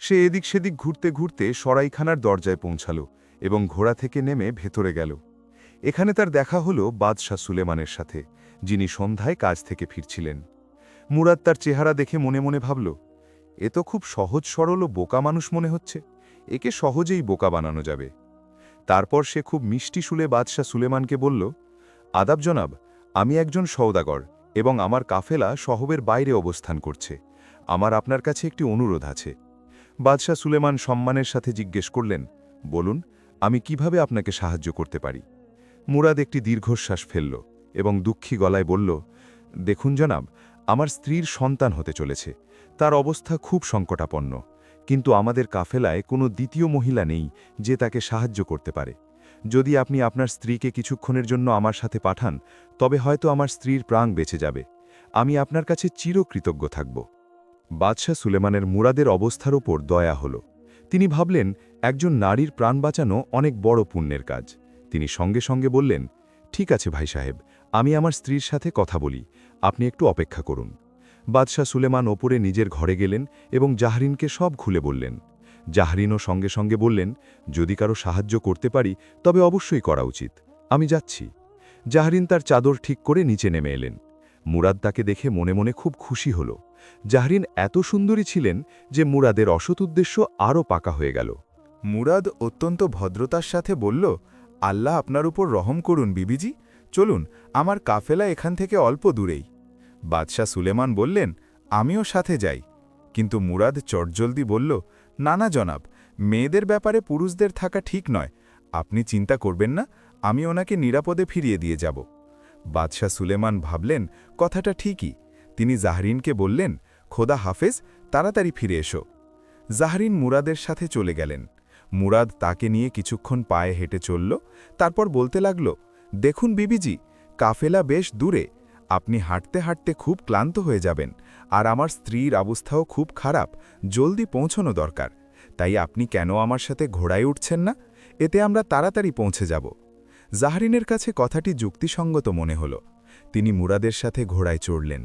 সে এদিক সেদিক ঘুরতে ঘুরতে সরাইখানার দরজায় পৌঁছাল এবং ঘোড়া থেকে নেমে ভেতরে গেল। এখানে তার দেখা হলো বাদশাহ সুলেমানের সাথে, যিনি সন্ধ্যায় কাজ থেকে ফিরছিলেন। মুরাদ তার চেহারা দেখে মনে মনে ভাবল, এ তো খুব সহজ সরল ও বোকা মানুষ মনে হচ্ছে, একে সহজেই বোকা বানানো যাবে। তারপর সে খুব মিষ্টি সুরে বাদশাহ সুলেমানকে বলল, আদাব জনাব, আমি একজন সওদাগর এবং আমার কাফেলা শহরের বাইরে অবস্থান করছে। আমার আপনার কাছে একটি অনুরোধ আছে। বাদশাহ সুলেমান সম্মানের সাথে জিজ্ঞেস করলেন, বলুন, আমি কিভাবে আপনাকে সাহায্য করতে পারি? মুরাদ একটি দীর্ঘশ্বাস ফেলল এবং দুঃখী গলায় বলল, দেখুন জনাব, আমার স্ত্রীর সন্তান হতে চলেছে। তার অবস্থা খুব সংকটাপন্ন, কিন্তু আমাদের কাফেলায় কোনো দ্বিতীয় মহিলা নেই যে তাকে সাহায্য করতে পারে। যদি আপনি আপনার স্ত্রীকে কিছুক্ষণের জন্য আমার সাথে পাঠান, তবে হয়তো আমার স্ত্রীর প্রাণ বেঁচে যাবে। আমি আপনার কাছে চিরকৃতজ্ঞ থাকব। বাদশাহ সুলেমানের মুরাদের অবস্থার ওপর দয়া হল। তিনি ভাবলেন, একজন নারীর প্রাণ বাঁচানো অনেক বড় পুণ্যের কাজ। তিনি সঙ্গে সঙ্গে বললেন, ঠিক আছে ভাই সাহেব, আমি আমার স্ত্রীর সাথে কথা বলি, আপনি একটু অপেক্ষা করুন। বাদশাহ সুলেমান ওপরে নিজের ঘরে গেলেন এবং জাহরিনকে সব খুলে বললেন। জাহরিনও সঙ্গে সঙ্গে বললেন, যদি কারো সাহায্য করতে পারি তবে অবশ্যই করা উচিত, আমি যাচ্ছি। জাহরিন তার চাদর ঠিক করে নিচে নেমে এলেন। মুরাদ তাকে দেখে মনে মনে খুব খুশি হল। জাহরিন এত সুন্দরী ছিলেন যে মুরাদের অসৎ উদ্দেশ্য আরও পাকা হয়ে গেল। মুরাদ অত্যন্ত ভদ্রতার সাথে বলল, আল্লাহ আপনার উপর রহম করুন বিবিজি, চলুন, আমার কাফেলা এখান থেকে অল্প দূরেই। বাদশাহ সুলেমান বললেন, আমিও সাথে যাই। কিন্তু মুরাদ চটজলদি বলল, না না জনাব, মেয়েদের ব্যাপারে পুরুষদের থাকা ঠিক নয়, আপনি চিন্তা করবেন না, আমি ওনাকে নিরাপদে ফিরিয়ে দিয়ে যাব। বাদশাহ সুলেমান ভাবলেন কথাটা ঠিকই। তিনি জাহরিনকে বললেন, খোদা হাফেজ, তাড়াতাড়ি ফিরে এসো। জাহরিন মুরাদের সাথে চলে গেলেন। মুরাদ তাকে নিয়ে কিছুক্ষণ পায়ে হেঁটে চলল, তারপর বলতে লাগল, দেখুন বিবিজি, কাফেলা বেশ দূরে, আপনি হাঁটতে হাঁটতে খুব ক্লান্ত হয়ে যাবেন, আর আমার স্ত্রীর অবস্থাও খুব খারাপ, জলদি পৌঁছানো দরকার। তাই আপনি কেন আমার সাথে ঘোড়ায় উঠছেন না? এতে আমরা তাড়াতাড়ি পৌঁছে যাব। জাহরিনের কাছে কথাটি যুক্তিসঙ্গত মনে হল। তিনি মুরাদের সাথে ঘোড়ায় চড়লেন।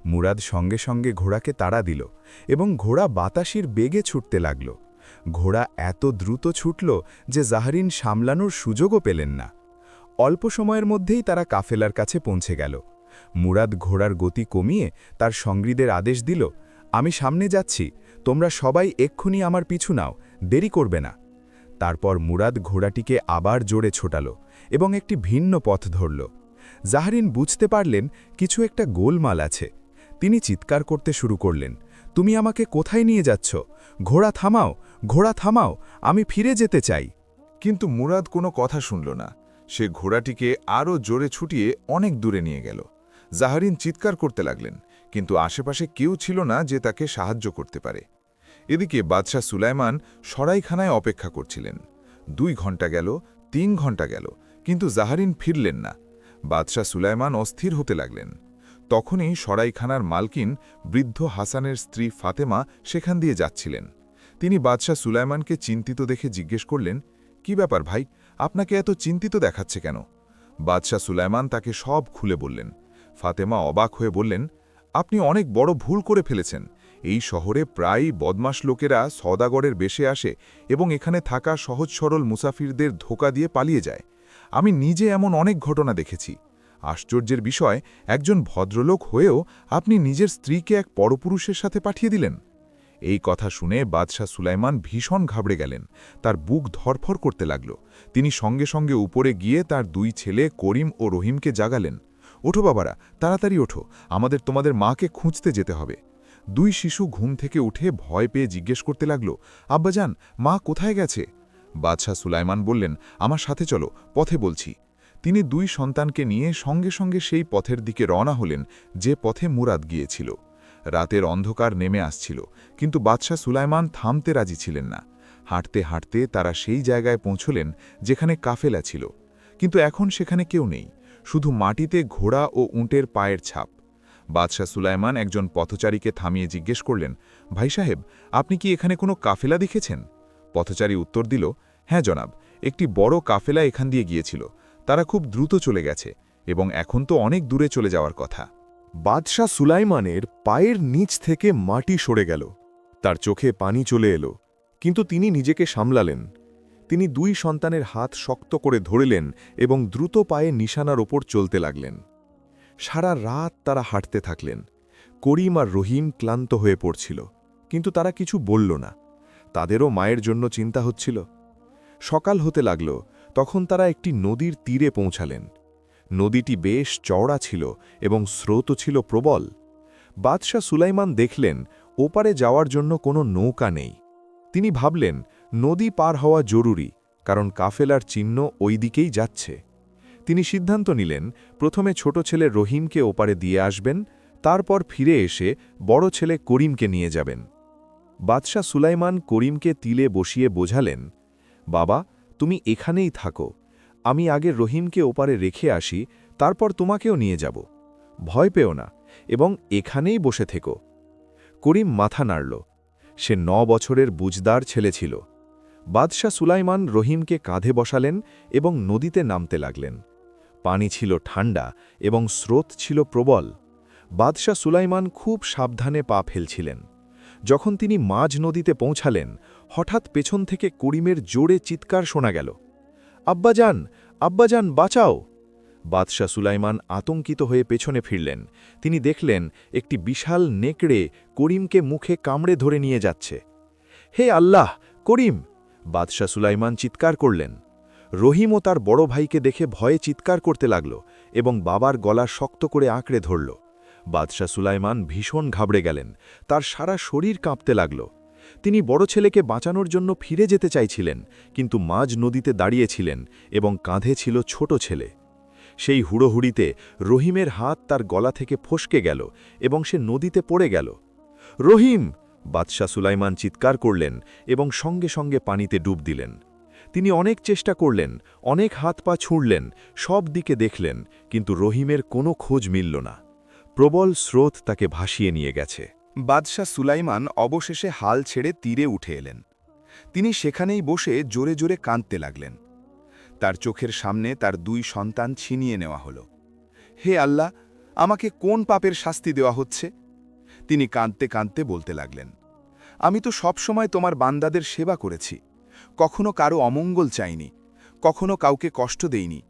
মুরাদ সঙ্গে সঙ্গে ঘোড়াকে তাড়া দিল এবং ঘোড়া বাতাসির বেগে ছুটতে লাগল। ঘোড়া এত দ্রুত ছুটল যে জাহরিন সামলানোর সুযোগও পেলেন না। অল্প সময়ের মধ্যেই তারা কাফেলার কাছে পৌঁছে গেল। মুরাদ ঘোড়ার গতি কমিয়ে তার সঙ্গীদের আদেশ দিল, আমি সামনে যাচ্ছি, তোমরা সবাই এক্ষুনি আমার পিছু নাও, দেরি করবে না। তারপর মুরাদ ঘোড়াটিকে আবার জোরে ছোটাল এবং একটি ভিন্ন পথ ধরল। জাহরিন বুঝতে পারলেন কিছু একটা গোলমাল আছে। তিনি চিৎকার করতে শুরু করলেন, তুমি আমাকে কোথায় নিয়ে যাচ্ছ? ঘোড়া থামাও, ঘোড়া থামাও, আমি ফিরে যেতে চাই। কিন্তু মুরাদ কোনো কথা শুনল না। সে ঘোড়াটিকে আরও জোরে ছুটিয়ে অনেক দূরে নিয়ে গেল। জাহরিন চিৎকার করতে লাগলেন, কিন্তু আশেপাশে কেউ ছিল না যে তাকে সাহায্য করতে পারে। এদিকে বাদশাহ সুলাইমান সরাইখানায় অপেক্ষা করছিলেন। 2 ঘণ্টা গেল, 3 ঘণ্টা গেল, কিন্তু জাহরিন ফিরলেন না। বাদশাহ সুলাইমান অস্থির হতে লাগলেন। তখনই সরাইখানার মালকিন বৃদ্ধ হাসানের স্ত্রী ফাতেমা সেখান দিয়ে যাচ্ছিলেন। তিনি বাদশাহ সুলাইমানকে চিন্তিত দেখে জিজ্ঞেস করলেন, কি ব্যাপার ভাই, আপনাকে এত চিন্তিত দেখাচ্ছে কেন? বাদশাহ সুলাইমান তাকে সব খুলে বললেন। ফাতেমা অবাক হয়ে বললেন, আপনি অনেক বড় ভুল করে ফেলেছেন। এই শহরে প্রায়ই বদমাশ লোকেরা সওদাগরের বেশে আসে এবং এখানে থাকা সহজ সরল মুসাফিরদের ধোঁকা দিয়ে পালিয়ে যায়। আমি নিজে এমন অনেক ঘটনা দেখেছি। আশ্চর্যের বিষয়, একজন ভদ্রলোক হয়েও আপনি নিজের স্ত্রীকে এক পরপুরুষের সাথে পাঠিয়ে দিলেন। এই কথা শুনে বাদশাহ সুলাইমান ভীষণ ঘাবড়ে গেলেন। তার বুক ধরফর করতে লাগল। তিনি সঙ্গে সঙ্গে উপরে গিয়ে তার 2 ছেলে করিম ও রহিমকে জাগালেন। ওঠো বাবারা, তাড়াতাড়ি ওঠো, আমাদের তোমাদের মাকে খুঁজতে যেতে হবে। 2 শিশু ঘুম থেকে উঠে ভয় পেয়ে জিজ্ঞেস করতে লাগল, আব্বাজান, মা কোথায় গেছে? বাদশাহ সুলাইমান বললেন, আমার সাথে চলো, পথে বলছি। তিনি 2 সন্তানকে নিয়ে সঙ্গে সঙ্গে সেই পথের দিকে রওনা হলেন যে পথে মুরাদ গিয়েছিল। রাতের অন্ধকার নেমে আসছিল, কিন্তু বাদশাহ সুলাইমান থামতে রাজি ছিলেন না। হাঁটতে হাঁটতে তারা সেই জায়গায় পৌঁছলেন যেখানে কাফেলা ছিল, কিন্তু এখন সেখানে কেউ নেই। শুধু মাটিতে ঘোড়া ও উঁটের পায়ের ছাপ। বাদশাহ সুলাইমান একজন পথচারীকে থামিয়ে জিজ্ঞেস করলেন, ভাই সাহেব, আপনি কি এখানে কোনো কাফেলা দেখেছেন? পথচারী উত্তর দিল, হ্যাঁ জনাব, একটি বড় কাফেলা এখান দিয়ে গিয়েছিল। তারা খুব দ্রুত চলে গেছে এবং এখন তো অনেক দূরে চলে যাওয়ার কথা। বাদশাহ সুলাইমানের পায়ের নিচ থেকে মাটি সরে গেল। তার চোখে পানি চলে এলো, কিন্তু তিনি নিজেকে সামলালেন। তিনি 2 সন্তানের হাত শক্ত করে ধরলেন এবং দ্রুত পায়ে নিশানার ওপর চলতে লাগলেন। সারা রাত তারা হাঁটতে থাকলেন। করিম আর রহিম ক্লান্ত হয়ে পড়ছিল, কিন্তু তারা কিছু বলল না। তাদেরও মায়ের জন্য চিন্তা হচ্ছিল। সকাল হতে লাগল, তখন তারা একটি নদীর তীরে পৌঁছালেন। নদীটি বেশ চওড়া ছিল এবং স্রোতও ছিল প্রবল। বাদশাহ সুলাইমান দেখলেন ওপারে যাওয়ার জন্য কোনো নৌকা নেই। তিনি ভাবলেন নদী পার হওয়া জরুরি, কারণ কাফেলার চিহ্ন ওই দিকেই যাচ্ছে। তিনি সিদ্ধান্ত নিলেন প্রথমে ছোট ছেলে রহিমকে ওপারে দিয়ে আসবেন, তারপর ফিরে এসে বড় ছেলে করিমকে নিয়ে যাবেন। বাদশাহ সুলাইমান করিমকে তিলে বসিয়ে বোঝালেন, বাবা, তুমি এখানেই থাকো। আমি আগে রহিমকে ওপারে রেখে আসি, তারপর তোমাকেও নিয়ে যাব। ভয় পেও না এবং এখানেই বসে থেকো। করিম মাথা নাড়ল। সে 9 বছরের বুঝদার ছেলে ছিল। বাদশাহ সুলাইমান রহিমকে কাঁধে বসালেন এবং নদীতে নামতে লাগলেন। পানি ছিল ঠান্ডা এবং স্রোত ছিল প্রবল। বাদশাহ সুলাইমান খুব সাবধানে পা ফেলছিলেন। যখন তিনি মাঝ নদীতে পৌঁছালেন, হঠাৎ পেছন থেকে করিমের জোরে চিৎকার শোনা গেল, আব্বাজান, আব্বাজান, বাঁচাও! বাদশাহ সুলাইমান আতঙ্কিত হয়ে পেছনে ফিরলেন। তিনি দেখলেন একটি বিশাল নেকড়ে করিমকে মুখে কামড়ে ধরে নিয়ে যাচ্ছে। হে আল্লাহ, করিম! বাদশাহ সুলাইমান চিৎকার করলেন। রহিম ও তার বড় ভাইকে দেখে ভয়ে চিৎকার করতে লাগল এবং বাবার গলা শক্ত করে আঁকড়ে ধরল। বাদশাহ সুলাইমান ভীষণ ঘাবড়ে গেলেন। তার সারা শরীর কাঁপতে লাগল। তিনি বড় ছেলেকে বাঁচানোর জন্য ফিরে যেতে চাইছিলেন, কিন্তু মাঝ নদীতে দাঁড়িয়েছিলেন এবং কাঁধে ছিল ছোট ছেলে। সেই হুড়োহুড়িতে রহিমের হাত তার গলা থেকে ফসকে গেল এবং সে নদীতে পড়ে গেল। রহিম! বাদশাহ সুলাইমান চিৎকার করলেন এবং সঙ্গে সঙ্গে পানিতে ডুব দিলেন। তিনি অনেক চেষ্টা করলেন, অনেক হাত পা ছুঁড়লেন, সব দিকে দেখলেন, কিন্তু রহিমের কোনো খোঁজ মিলল না। প্রবল স্রোত তাকে ভাসিয়ে নিয়ে গেছে। বাদশাহ সুলাইমান অবশেষে হাল ছেড়ে তীরে উঠে এলেন। তিনি সেখানেই বসে জোরে জোরে কাঁদতে লাগলেন। তার চোখের সামনে তার 2 সন্তান ছিনিয়ে নেওয়া হল। হে আল্লাহ, আমাকে কোন পাপের শাস্তি দেওয়া হচ্ছে? তিনি কাঁদতে কাঁদতে বলতে লাগলেন, আমি তো সবসময় তোমার বান্দাদের সেবা করেছি, কখনো কারো অমঙ্গল চাইনি, কখনো কাউকে কষ্ট দেইনি,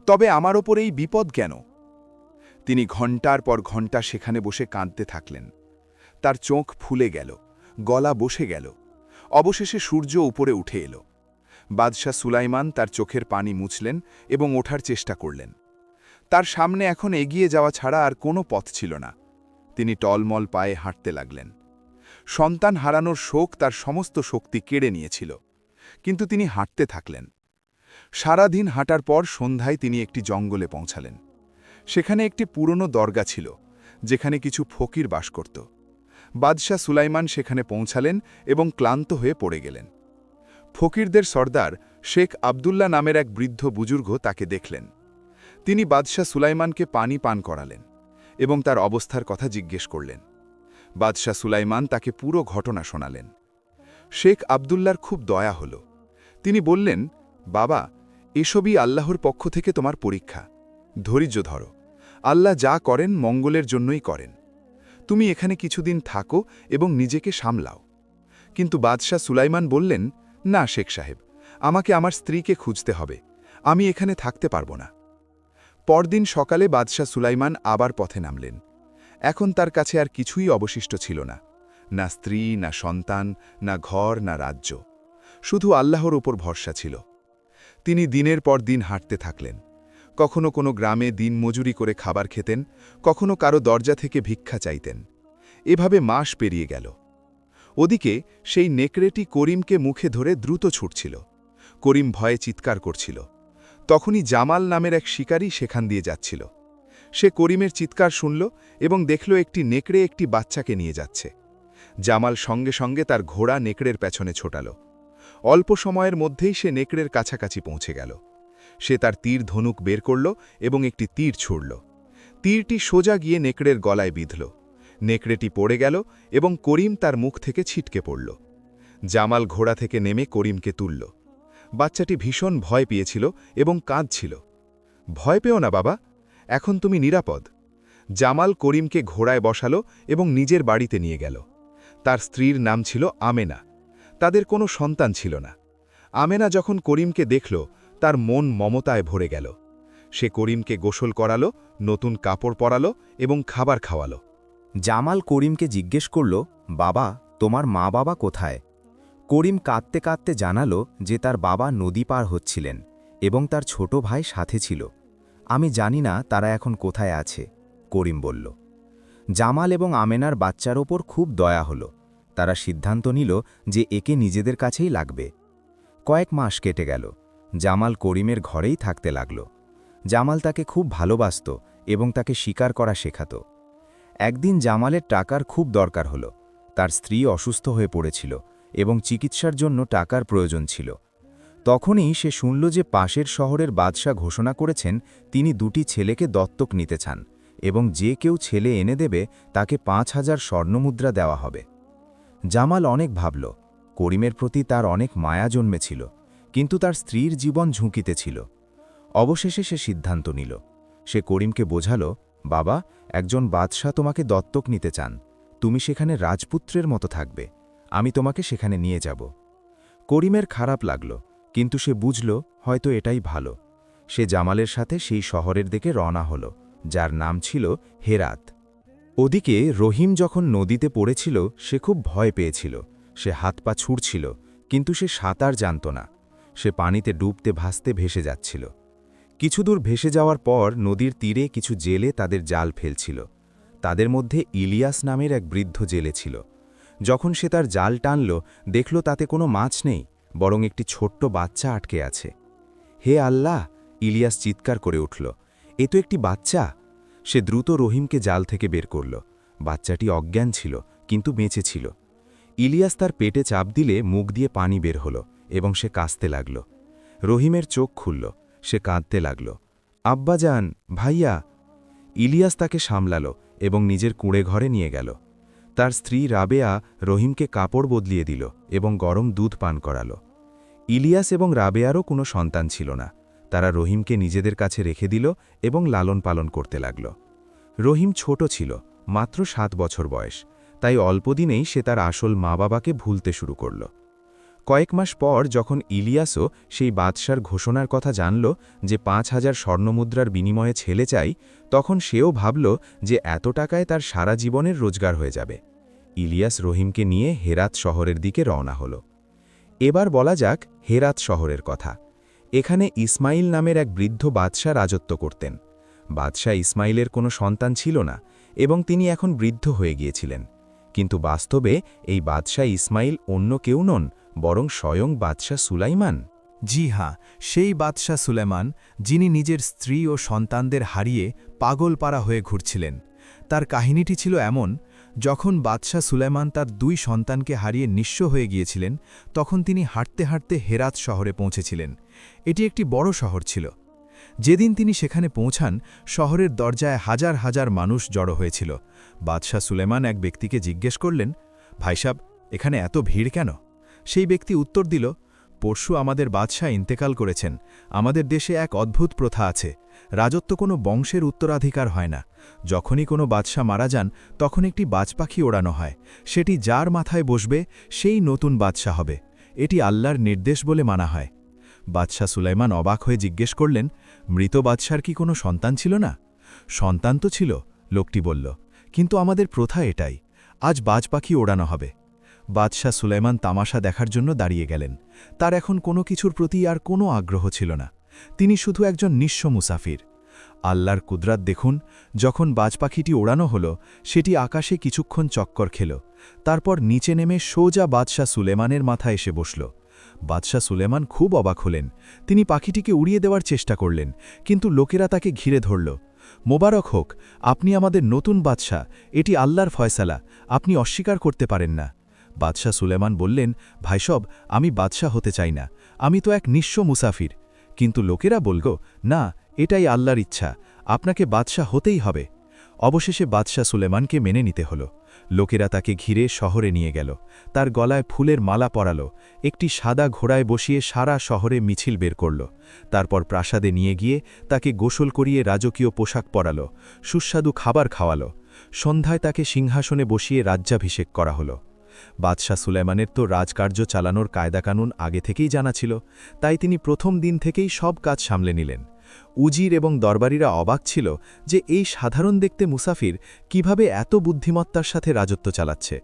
তবে আমার ওপর এই বিপদ কেন? তিনি ঘণ্টার পর ঘণ্টা সেখানে বসে কাঁদতে থাকলেন। তার চোখ ফুলে গেল, গলা বসে গেল। অবশেষে সূর্য উপরে উঠে এলো। বাদশাহ সুলাইমান তার চোখের পানি মুছলেন এবং ওঠার চেষ্টা করলেন। তার সামনে এখন এগিয়ে যাওয়া ছাড়া আর কোনো পথ ছিল না। তিনি টলমল পায়ে হাঁটতে লাগলেন। সন্তান হারানোর শোক তার সমস্ত শক্তি কেড়ে নিয়েছিল, কিন্তু তিনি হাঁটতে থাকলেন। সারাদিন হাঁটার পর সন্ধ্যায় তিনি একটি জঙ্গলে পৌঁছালেন। সেখানে একটি পুরনো দরগা ছিল, যেখানে কিছু ফকির বাস করত। বাদশাহ সুলাইমান সেখানে পৌঁছালেন এবং ক্লান্ত হয়ে পড়ে গেলেন। ফকিরদের সর্দার শেখ আবদুল্লাহ নামের এক বৃদ্ধ বুজুর্গ তাকে দেখলেন। তিনি বাদশাহ সুলাইমানকে পানি পান করালেন এবং তার অবস্থার কথা জিজ্ঞেস করলেন। বাদশাহ সুলাইমান তাকে পুরো ঘটনা শোনালেন। শেখ আবদুল্লার খুব দয়া হল। তিনি বললেন, বাবা, এসবই আল্লাহর পক্ষ থেকে তোমার পরীক্ষা। ধৈর্য ধরো, আল্লাহ যা করেন মঙ্গলের জন্যই করেন। তুমি এখানে কিছুদিন থাকো এবং নিজেকে সামলাও। কিন্তু বাদশাহ সুলাইমান বললেন, না শেখ সাহেব, আমাকে আমার স্ত্রীকে খুঁজতে হবে, আমি এখানে থাকতে পারব না। পরদিন সকালে বাদশাহ সুলাইমান আবার পথে নামলেন। এখন তার কাছে আর কিছুই অবশিষ্ট ছিল না, না স্ত্রী, না সন্তান, না ঘর, না রাজ্য। শুধু আল্লাহর উপর ভরসা ছিল। তিনি দিনের পর দিন হাঁটতে থাকলেন। কখনো কোনো গ্রামে দিন মজুরি করে খাবার খেতেন, কখনো কারো দরজা থেকে ভিক্ষা চাইতেন। এভাবে মাস পেরিয়ে গেল। ওদিকে সেই নেকড়েটি করিমকে মুখে ধরে দ্রুত ছুটছিল। করিম ভয়ে চিৎকার করছিল। তখনই জামাল নামের এক শিকারী সেখান দিয়ে যাচ্ছিল। সে করিমের চিৎকার শুনল এবং দেখল একটি নেকড়ে একটি বাচ্চাকে নিয়ে যাচ্ছে। জামাল সঙ্গে সঙ্গে তার ঘোড়া নেকড়ের পেছনে ছোটাল। অল্প সময়ের মধ্যেই সে নেকড়ের কাছাকাছি পৌঁছে গেল। সে তার তীর ধনুক বের করল এবং একটি তীর ছুড়ল। তীরটি সোজা গিয়ে নেকড়ের গলায় বিঁধল। নেকড়েটি পড়ে গেল এবং করিম তার মুখ থেকে ছিটকে পড়ল। জামাল ঘোড়া থেকে নেমে করিমকে তুলল। বাচ্চাটি ভীষণ ভয় পেয়েছিল এবং কাঁদছিল। ভয় পেও না বাবা, এখন তুমি নিরাপদ। জামাল করিমকে ঘোড়ায় বসালো এবং নিজের বাড়িতে নিয়ে গেল। তার স্ত্রীর নাম ছিল আমেনা। তাদের কোনো সন্তান ছিল না। আমেনা যখন করিমকে দেখল, তার মন মমতায় ভরে গেল। সে করিমকে গোসল করালো, নতুন কাপড় পরালো এবং খাবার খাওয়ালো। জামাল করিমকে জিজ্ঞেস করল, বাবা, তোমার মা বাবা কোথায়? করিম কাঁদতে কাঁদতে জানালো যে তার বাবা নদী পার হচ্ছিলেন এবং তার ছোট ভাই সাথে ছিল। আমি জানি না তারা এখন কোথায় আছে, করিম বলল। জামাল এবং আমেনার বাচ্চার ওপর খুব দয়া হলো। তারা সিদ্ধান্ত নিল যে একে নিজেদের কাছেই লাগবে। কয়েক মাস কেটে গেল। জামাল করিমের ঘরেই থাকতে লাগল। জামাল তাকে খুব ভালোবাসত এবং তাকে শিকার করা শেখাত। একদিন জামালের টাকার খুব দরকার হলো। তার স্ত্রী অসুস্থ হয়ে পড়েছিল এবং চিকিৎসার জন্য টাকার প্রয়োজন ছিল। তখনই সে শুনল যে পাশের শহরের বাদশা ঘোষণা করেছেন তিনি 2টি ছেলেকে দত্তক নিতে চান এবং যে কেউ ছেলে এনে দেবে তাকে 5000 স্বর্ণমুদ্রা দেওয়া হবে। জামাল অনেক ভাবল। করিমের প্রতি তার অনেক মায়া জন্মেছিল, কিন্তু তার স্ত্রীর জীবন ঝুঁকিতে ছিল। অবশেষে সে সিদ্ধান্ত নিল। সে করিমকে বোঝালো, বাবা, একজন বাদশা তোমাকে দত্তক নিতে চান। তুমি সেখানে রাজপুত্রের মতো থাকবে। আমি তোমাকে সেখানে নিয়ে যাব। করিমের খারাপ লাগল, কিন্তু সে বুঝল হয়তো এটাই ভালো। সে জামালের সাথে সেই শহরের দিকে রওনা হল, যার নাম ছিল হেরাত। ওদিকে রহিম যখন নদীতে পড়েছিল সে খুব ভয় পেয়েছিল। সে হাত পা ছুঁড়ছিল, কিন্তু সে সাঁতার জানত না। সে পানিতে ডুবতে ভাসতে ভেসে যাচ্ছিল। কিছুদূর ভেসে যাওয়ার পর নদীর তীরে কিছু জেলে তাদের জাল ফেলছিল। তাদের মধ্যে ইলিয়াস নামের এক বৃদ্ধ জেলে ছিল। যখন সে তার জাল টানল, দেখল তাতে কোনো মাছ নেই, বরং একটি ছোট্ট বাচ্চা আটকে আছে। হে আল্লাহ! ইলিয়াস চিৎকার করে উঠল, এ তো একটি বাচ্চা। সে দ্রুত রহিমকে জাল থেকে বের করল। বাচ্চাটি অজ্ঞান ছিল, কিন্তু বেঁচে ছিল। ইলিয়াস তার পেটে চাপ দিলে মুখ দিয়ে পানি বের হল এবং সে কাঁদতে লাগল। রহিমের চোখ খুলল। সে কাঁদতে লাগল, আব্বাজান, ভাইয়া। ইলিয়াস তাকে সামলাল এবং নিজের কুঁড়ে ঘরে নিয়ে গেল। তার স্ত্রী রাবেয়া রহিমকে কাপড় বদলিয়ে দিল এবং গরম দুধ পান করাল। ইলিয়াস এবং রাবেয়ারও কোনো সন্তান ছিল না। তারা রহিমকে নিজেদের কাছে রেখে দিল এবং লালন পালন করতে লাগল। রহিম ছোট ছিল, মাত্র 7 বছর বয়স, তাই অল্পদিনেই সে তার আসল মা বাবাকে ভুলতে শুরু করল। কয়েক মাস পর যখন ইলিয়াসও সেই বাদশার ঘোষণার কথা জানল যে 5000 স্বর্ণমুদ্রার বিনিময়ে ছেলে চাই, তখন সেও ভাবল যে এত টাকায় তার সারা জীবনের রোজগার হয়ে যাবে। ইলিয়াস রহিমকে নিয়ে হেরাত শহরের দিকে রওনা হল। এবার বলা যাক হেরাত শহরের কথা। এখানে ইসমাইল নামের এক বৃদ্ধ বাদশা রাজত্ব করতেন। বাদশা ইসমাইলের কোনো সন্তান ছিল না এবং তিনি এখন বৃদ্ধ হয়ে গিয়েছিলেন। কিন্তু বাস্তবে এই বাদশা ইসমাইল অন্য কেউ নন, বরং স্বয়ং বাদশা সুলাইমান। জি হ্যাঁ, সেই বাদশাহ সুলেমান, যিনি নিজের স্ত্রী ও সন্তানদের হারিয়ে পাগলপাড়া হয়ে ঘুরছিলেন। তার কাহিনীটি ছিল এমন, যখন বাদশাহ সুলেমান তার 2 সন্তানকে হারিয়ে নিঃস্ব হয়ে গিয়েছিলেন, তখন তিনি হাঁটতে হাঁটতে হেরাত শহরে পৌঁছেছিলেন। এটি একটি বড় শহর ছিল। যেদিন তিনি সেখানে পৌঁছান, শহরের দরজায় হাজার হাজার মানুষ জড়ো হয়েছিল। বাদশাহ সুলেমান এক ব্যক্তিকে জিজ্ঞেস করলেন, ভাইসাব, এখানে এত ভিড় কেন? সেই ব্যক্তি উত্তর দিল, পরশু আমাদের বাদশাহ ইন্তেকাল করেছেন। আমাদের দেশে এক অদ্ভুত প্রথা আছে, রাজত্ব কোনো বংশের উত্তরাধিকার হয় না। যখনই কোনো বাদশাহ মারা যান, তখন একটি বাজপাখি ওড়ানো হয়। সেটি যার মাথায় বসবে সেই নতুন বাদশাহ হবে। এটি আল্লাহর নির্দেশ বলে মানা হয়। বাদশাহ সুলাইমান অবাক হয়ে জিজ্ঞেস করলেন, মৃত বাদশার কি কোনো সন্তান ছিল না? সন্তান তো ছিল, লোকটি বলল, কিন্তু আমাদের প্রথা এটাই, আজ বাজপাখি ওড়ানো হবে। বাদশাহ সুলাইমান তামাশা দেখার জন্য দাঁড়িয়ে গেলেন। তার এখন কোনো কিছুর প্রতি আর কোনো আগ্রহ ছিল না। তিনি শুধু একজন নিঃস্ব মুসাফির। আল্লাহর কুদরাত দেখুন, যখন বাজপাখিটি ওড়ানো হল, সেটি আকাশে কিছুক্ষণ চক্কর খেল। তারপর নিচে নেমে সোজা বাদশাহ সুলেমানের মাথা এসে বসল। বাদশাহ সুলেমান খুব অবাক হলেন। তিনি পাখিটিকে উড়িয়ে দেওয়ার চেষ্টা করলেন, কিন্তু লোকেরা তাকে ঘিরে ধরল। মোবারক হোক, আপনি আমাদের নতুন বাদশাহ, এটি আল্লাহর ফয়সালা, আপনি অস্বীকার করতে পারেন না। বাদশাহ সুলেমান বললেন, ভাইসব, আমি বাদশাহ হতে চাই না, আমি তো এক নিঃস্ব মুসাফির। কিন্তু লোকেরা বলল, না, এটাই আল্লাহর ইচ্ছা, আপনাকে বাদশাহ হতেই হবে। অবশেষে বাদশাহ সুলেমানকে মেনে নিতে হল। লোকেরা তাকে ঘিরে শহরে নিয়ে গেল, তার গলায় ফুলের মালা পরাল, একটি সাদা ঘোড়ায় বসিয়ে সারা শহরে মিছিল বের করল। তারপর প্রাসাদে নিয়ে গিয়ে তাকে গোসল করিয়ে রাজকীয় পোশাক পরাল, সুস্বাদু খাবার খাওয়াল। সন্ধ্যায় তাকে সিংহাসনে বসিয়ে রাজ্যাভিষেক করা হল। বাদশাহ সুলেমানের তো রাজকার্য চালানোর কায়দাকানুন আগে থেকেই জানা ছিল, তাই তিনি প্রথম দিন থেকেই সব কাজ সামলে নিলেন। উজির এবং দরবারীরা অবাক ছিল যে এই সাধারণ দেখতে মুসাফির কিভাবে এত বুদ্ধিমত্তার সাথে রাজত্ব চালাচ্ছে।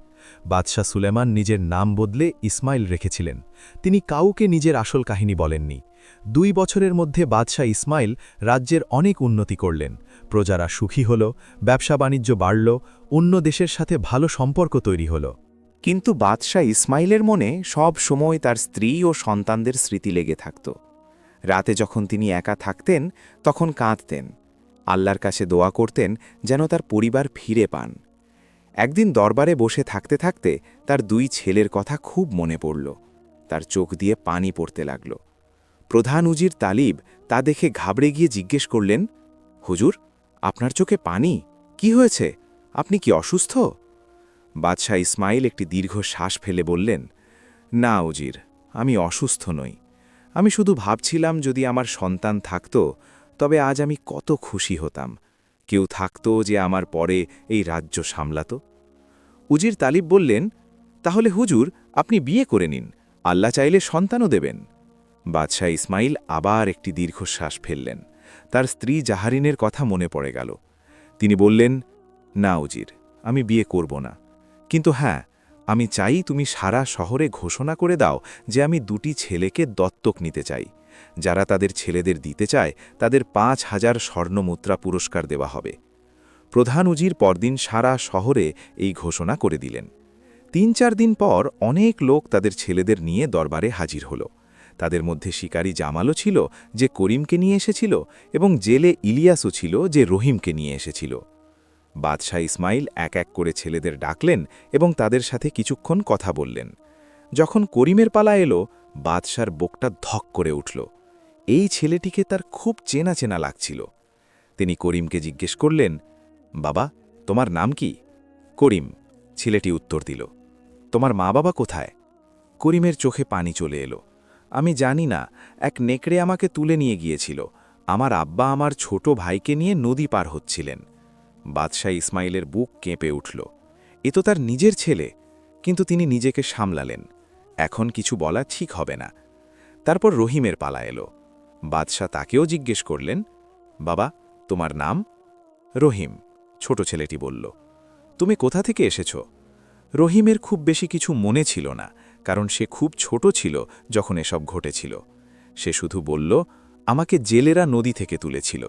বাদশাহ সুলেমান নিজের নাম বদলে ইসমাইল রেখেছিলেন। তিনি কাউকে নিজের আসল কাহিনী বলেননি। 2 বছরের মধ্যে বাদশাহ ইসমাইল রাজ্যের অনেক উন্নতি করলেন। প্রজারা সুখী হল, ব্যবসা বাণিজ্য বাড়ল, অন্য দেশের সাথে ভালো সম্পর্ক তৈরি হল। কিন্তু বাদশাহ ইসমাইলের মনে সব সময় তার স্ত্রী ও সন্তানদের স্মৃতি লেগে থাকত। রাতে যখন তিনি একা থাকতেন তখন কাঁদতেন, আল্লাহর কাছে দোয়া করতেন যেন তার পরিবার ফিরে পান। একদিন দরবারে বসে থাকতে থাকতে তার 2 ছেলের কথা খুব মনে পড়ল। তার চোখ দিয়ে পানি পড়তে লাগল। প্রধান উজির তালিব তা দেখে ঘাবড়ে গিয়ে জিজ্ঞেস করলেন, হুজুর, আপনার চোখে পানি, কি হয়েছে? আপনি কি অসুস্থ? বাদশাহ ইসমাইল একটি দীর্ঘ শ্বাস ফেলে বললেন, না উজির, আমি অসুস্থ নই। আমি শুধু ভাবছিলাম যদি আমার সন্তান থাকত তবে আজ আমি কত খুশি হতাম। কেউ থাকত যে আমার পরে এই রাজ্য সামলাত। উজির তালিব বললেন, তাহলে হুজুর আপনি বিয়ে করে নিন, আল্লাহ চাইলে সন্তানও দেবেন। বাদশাহ ইসমাইল আবার একটি দীর্ঘশ্বাস ফেললেন। তার স্ত্রী জাহারিনের কথা মনে পড়ে গেল। তিনি বললেন, না উজির, আমি বিয়ে করব না, কিন্তু হ্যাঁ, আমি চাই তুমি সারা শহরে ঘোষণা করে দাও যে আমি 2টি ছেলেকে দত্তক নিতে চাই। যারা তাদের ছেলেদের দিতে চায় তাদের 5,000 স্বর্ণমুদ্রা পুরস্কার দেওয়া হবে। প্রধান উজির পরদিন সারা শহরে এই ঘোষণা করে দিলেন। 3-4 দিন পর অনেক লোক তাদের ছেলেদের নিয়ে দরবারে হাজির হল। তাদের মধ্যে শিকারী জামালও ছিল যে করিমকে নিয়ে এসেছিল, এবং জেলে ইলিয়াসও ছিল যে রহিমকে নিয়ে এসেছিল। বাদশাহ ইসমাইল এক এক করে ছেলেদের ডাকলেন এবং তাদের সাথে কিছুক্ষণ কথা বললেন। যখন করিমের পালা এলো, বাদশার বুকটা ধক করে উঠল। এই ছেলেটিকে তার খুব চেনা চেনা লাগছিল। তিনি করিমকে জিজ্ঞেস করলেন, বাবা, তোমার নাম কি? করিম, ছেলেটি উত্তর দিল। তোমার মা বাবা কোথায়? করিমের চোখে পানি চলে এলো। আমি জানি না, এক নেকড়ে আমাকে তুলে নিয়ে গিয়েছিল। আমার আব্বা আমার ছোট ভাইকে নিয়ে নদী পার হচ্ছিলেন। বাদশাহ ইসমাইলের বুক কেঁপে উঠল। এ তো তার নিজের ছেলে, কিন্তু তিনি নিজেকে সামলালেন। এখন কিছু বলা ঠিক হবে না। তারপর রহিমের পালা এলো। বাদশাহ তাকেও জিজ্ঞেস করলেন, বাবা, তোমার নাম? রহিম, ছোট ছেলেটি বলল। তুমি কোথা থেকে এসেছ? রহিমের খুব বেশি কিছু মনে ছিল না, কারণ সে খুব ছোট ছিল যখন এসব ঘটেছিল। সে শুধু বলল, আমাকে জেলেরা নদী থেকে তুলেছিল।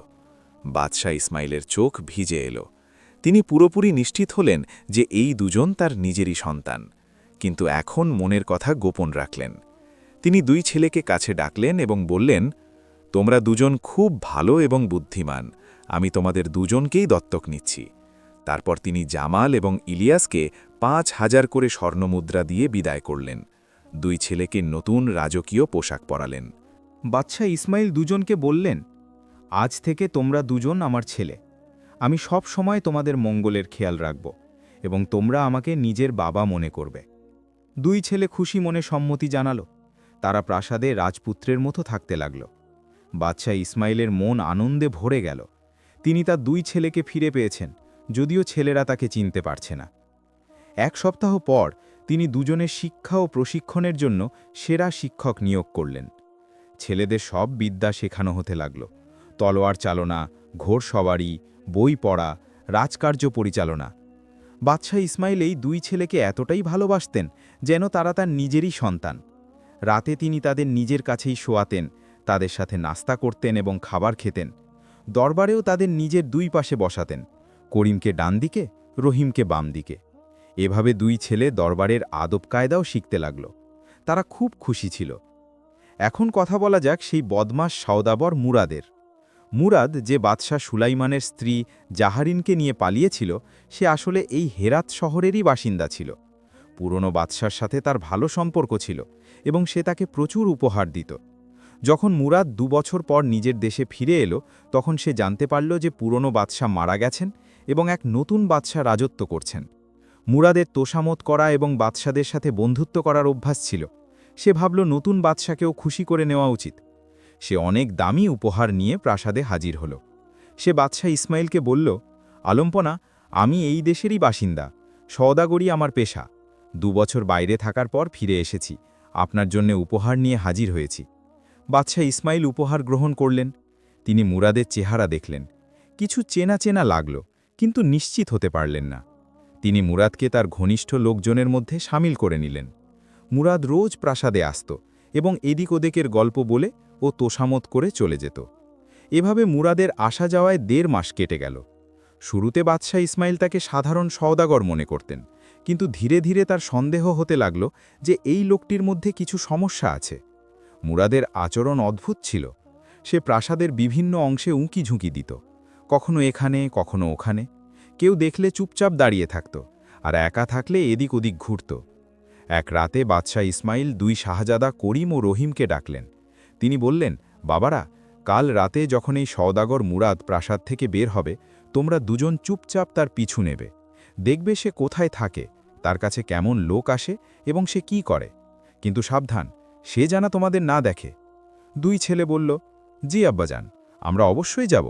বাদশাহ ইসমাইলের চোখ ভিজে এলো। তিনি পুরোপুরি নিশ্চিত হলেন যে এই দুজন তার নিজেরই সন্তান, কিন্তু এখন মনের কথা গোপন রাখলেন। তিনি 2 ছেলেকে কাছে ডাকলেন এবং বললেন, তোমরা দুজন খুব ভালো এবং বুদ্ধিমান, আমি তোমাদের দুজনকেই দত্তক নিচ্ছি। তারপর তিনি জামাল এবং ইলিয়াসকে 5,000 করে স্বর্ণমুদ্রা দিয়ে বিদায় করলেন। 2 ছেলেকে নতুন রাজকীয় পোশাক পরালেন। বাদশাহ ইসমাইল দুজনকে বললেন, আজ থেকে তোমরা দুজন আমার ছেলে। আমি সব সময় তোমাদের মঙ্গলের খেয়াল রাখব এবং তোমরা আমাকে নিজের বাবা মনে করবে। 2 ছেলে খুশি মনে সম্মতি জানালো। তারা প্রাসাদে রাজপুত্রের মতো থাকতে লাগল। বাদশাহ ইসমাইলের মন আনন্দে ভরে গেল। তিনি তার 2 ছেলেকে ফিরে পেয়েছেন, যদিও ছেলেরা তাকে চিনতে পারছে না। 1 সপ্তাহ পর তিনি দুজনের শিক্ষা ও প্রশিক্ষণের জন্য সেরা শিক্ষক নিয়োগ করলেন। ছেলেদের সব বিদ্যা শেখানো হতে লাগল। তলোয়ার চালনা, ঘোড়সওয়ারি, বই পড়া, রাজকার্য পরিচালনা। বাদশাহ ইসমাইল এই 2 ছেলেকে এতটাই ভালোবাসতেন যেন তারা তার নিজেরই সন্তান। রাতে তিনি তাদের নিজের কাছেই শোয়াতেন, তাদের সাথে নাস্তা করতেন এবং খাবার খেতেন। দরবারেও তাদের নিজের 2 পাশে বসাতেন, করিমকে ডান দিকে, রহিমকে বাম দিকে। এভাবে 2 ছেলে দরবারের আদব কায়দাও শিখতে লাগল। তারা খুব খুশি ছিল। এখন কথা বলা যাক সেই বদমাশ সওদাবর মুরাদের। মুরাদ, যে বাদশাহ সুলাইমানের স্ত্রী জাহারিনকে নিয়ে পালিয়েছিল, সে আসলে এই হেরাত শহরেরই বাসিন্দা ছিল। পুরনো বাদশার সাথে তার ভালো সম্পর্ক ছিল এবং সে তাকে প্রচুর উপহার দিত। যখন মুরাদ 2 বছর পর নিজের দেশে ফিরে এলো তখন সে জানতে পারল যে পুরনো বাদশাহ মারা গেছেন এবং এক নতুন বাদশাহ রাজত্ব করছেন। মুরাদের তোষামত করা এবং বাদশাদের সাথে বন্ধুত্ব করার অভ্যাস ছিল। সে ভাবল নতুন বাদশাকেও খুশি করে নেওয়া উচিত। সে অনেক দামি উপহার নিয়ে প্রাসাদে হাজির হল। সে বাদশাহ ইসমাইলকে বলল, আলম্পনা, আমি এই দেশেরই বাসিন্দা, সওদাগরি আমার পেশা। 2 বছর বাইরে থাকার পর ফিরে এসেছি, আপনার জন্য উপহার নিয়ে হাজির হয়েছি। বাদশাহ ইসমাইল উপহার গ্রহণ করলেন। তিনি মুরাদের চেহারা দেখলেন। কিছু চেনা চেনা লাগল, কিন্তু নিশ্চিত হতে পারলেন না। তিনি মুরাদকে তার ঘনিষ্ঠ লোকজনের মধ্যে সামিল করে নিলেন। মুরাদ রোজ প্রাসাদে আসত এবং এদিক ওদিকের গল্প বলে ও তোষামত করে চলে যেত। এভাবে মুরাদের আসা যাওয়ায় 1.5 মাস কেটে গেল। শুরুতে বাদশাহ ইসমাইল তাকে সাধারণ সওদাগর মনে করতেন, কিন্তু ধীরে ধীরে তার সন্দেহ হতে লাগল যে এই লোকটির মধ্যে কিছু সমস্যা আছে। মুরাদের আচরণ অদ্ভুত ছিল। সে প্রাসাদের বিভিন্ন অংশে উঁকি ঝুঁকি দিত, কখনো এখানে কখনো ওখানে। কেউ দেখলে চুপচাপ দাঁড়িয়ে থাকত, আর একা থাকলে এদিক ওদিক ঘুরত। এক রাতে বাদশাহ ইসমাইল 2 শাহজাদা করিম ও রহিমকে ডাকলেন। তিনি বললেন, বাবারা, কাল রাতে যখন এই সওদাগর মুরাদ প্রাসাদ থেকে বের হবে, তোমরা দুজন চুপচাপ তার পিছু নেবে। দেখবে সে কোথায় থাকে, তার কাছে কেমন লোক আসে এবং সে কি করে। কিন্তু সাবধান, সে যেন তোমাদের না দেখে। 2 ছেলে বলল, জি আব্বাজান, আমরা অবশ্যই যাব।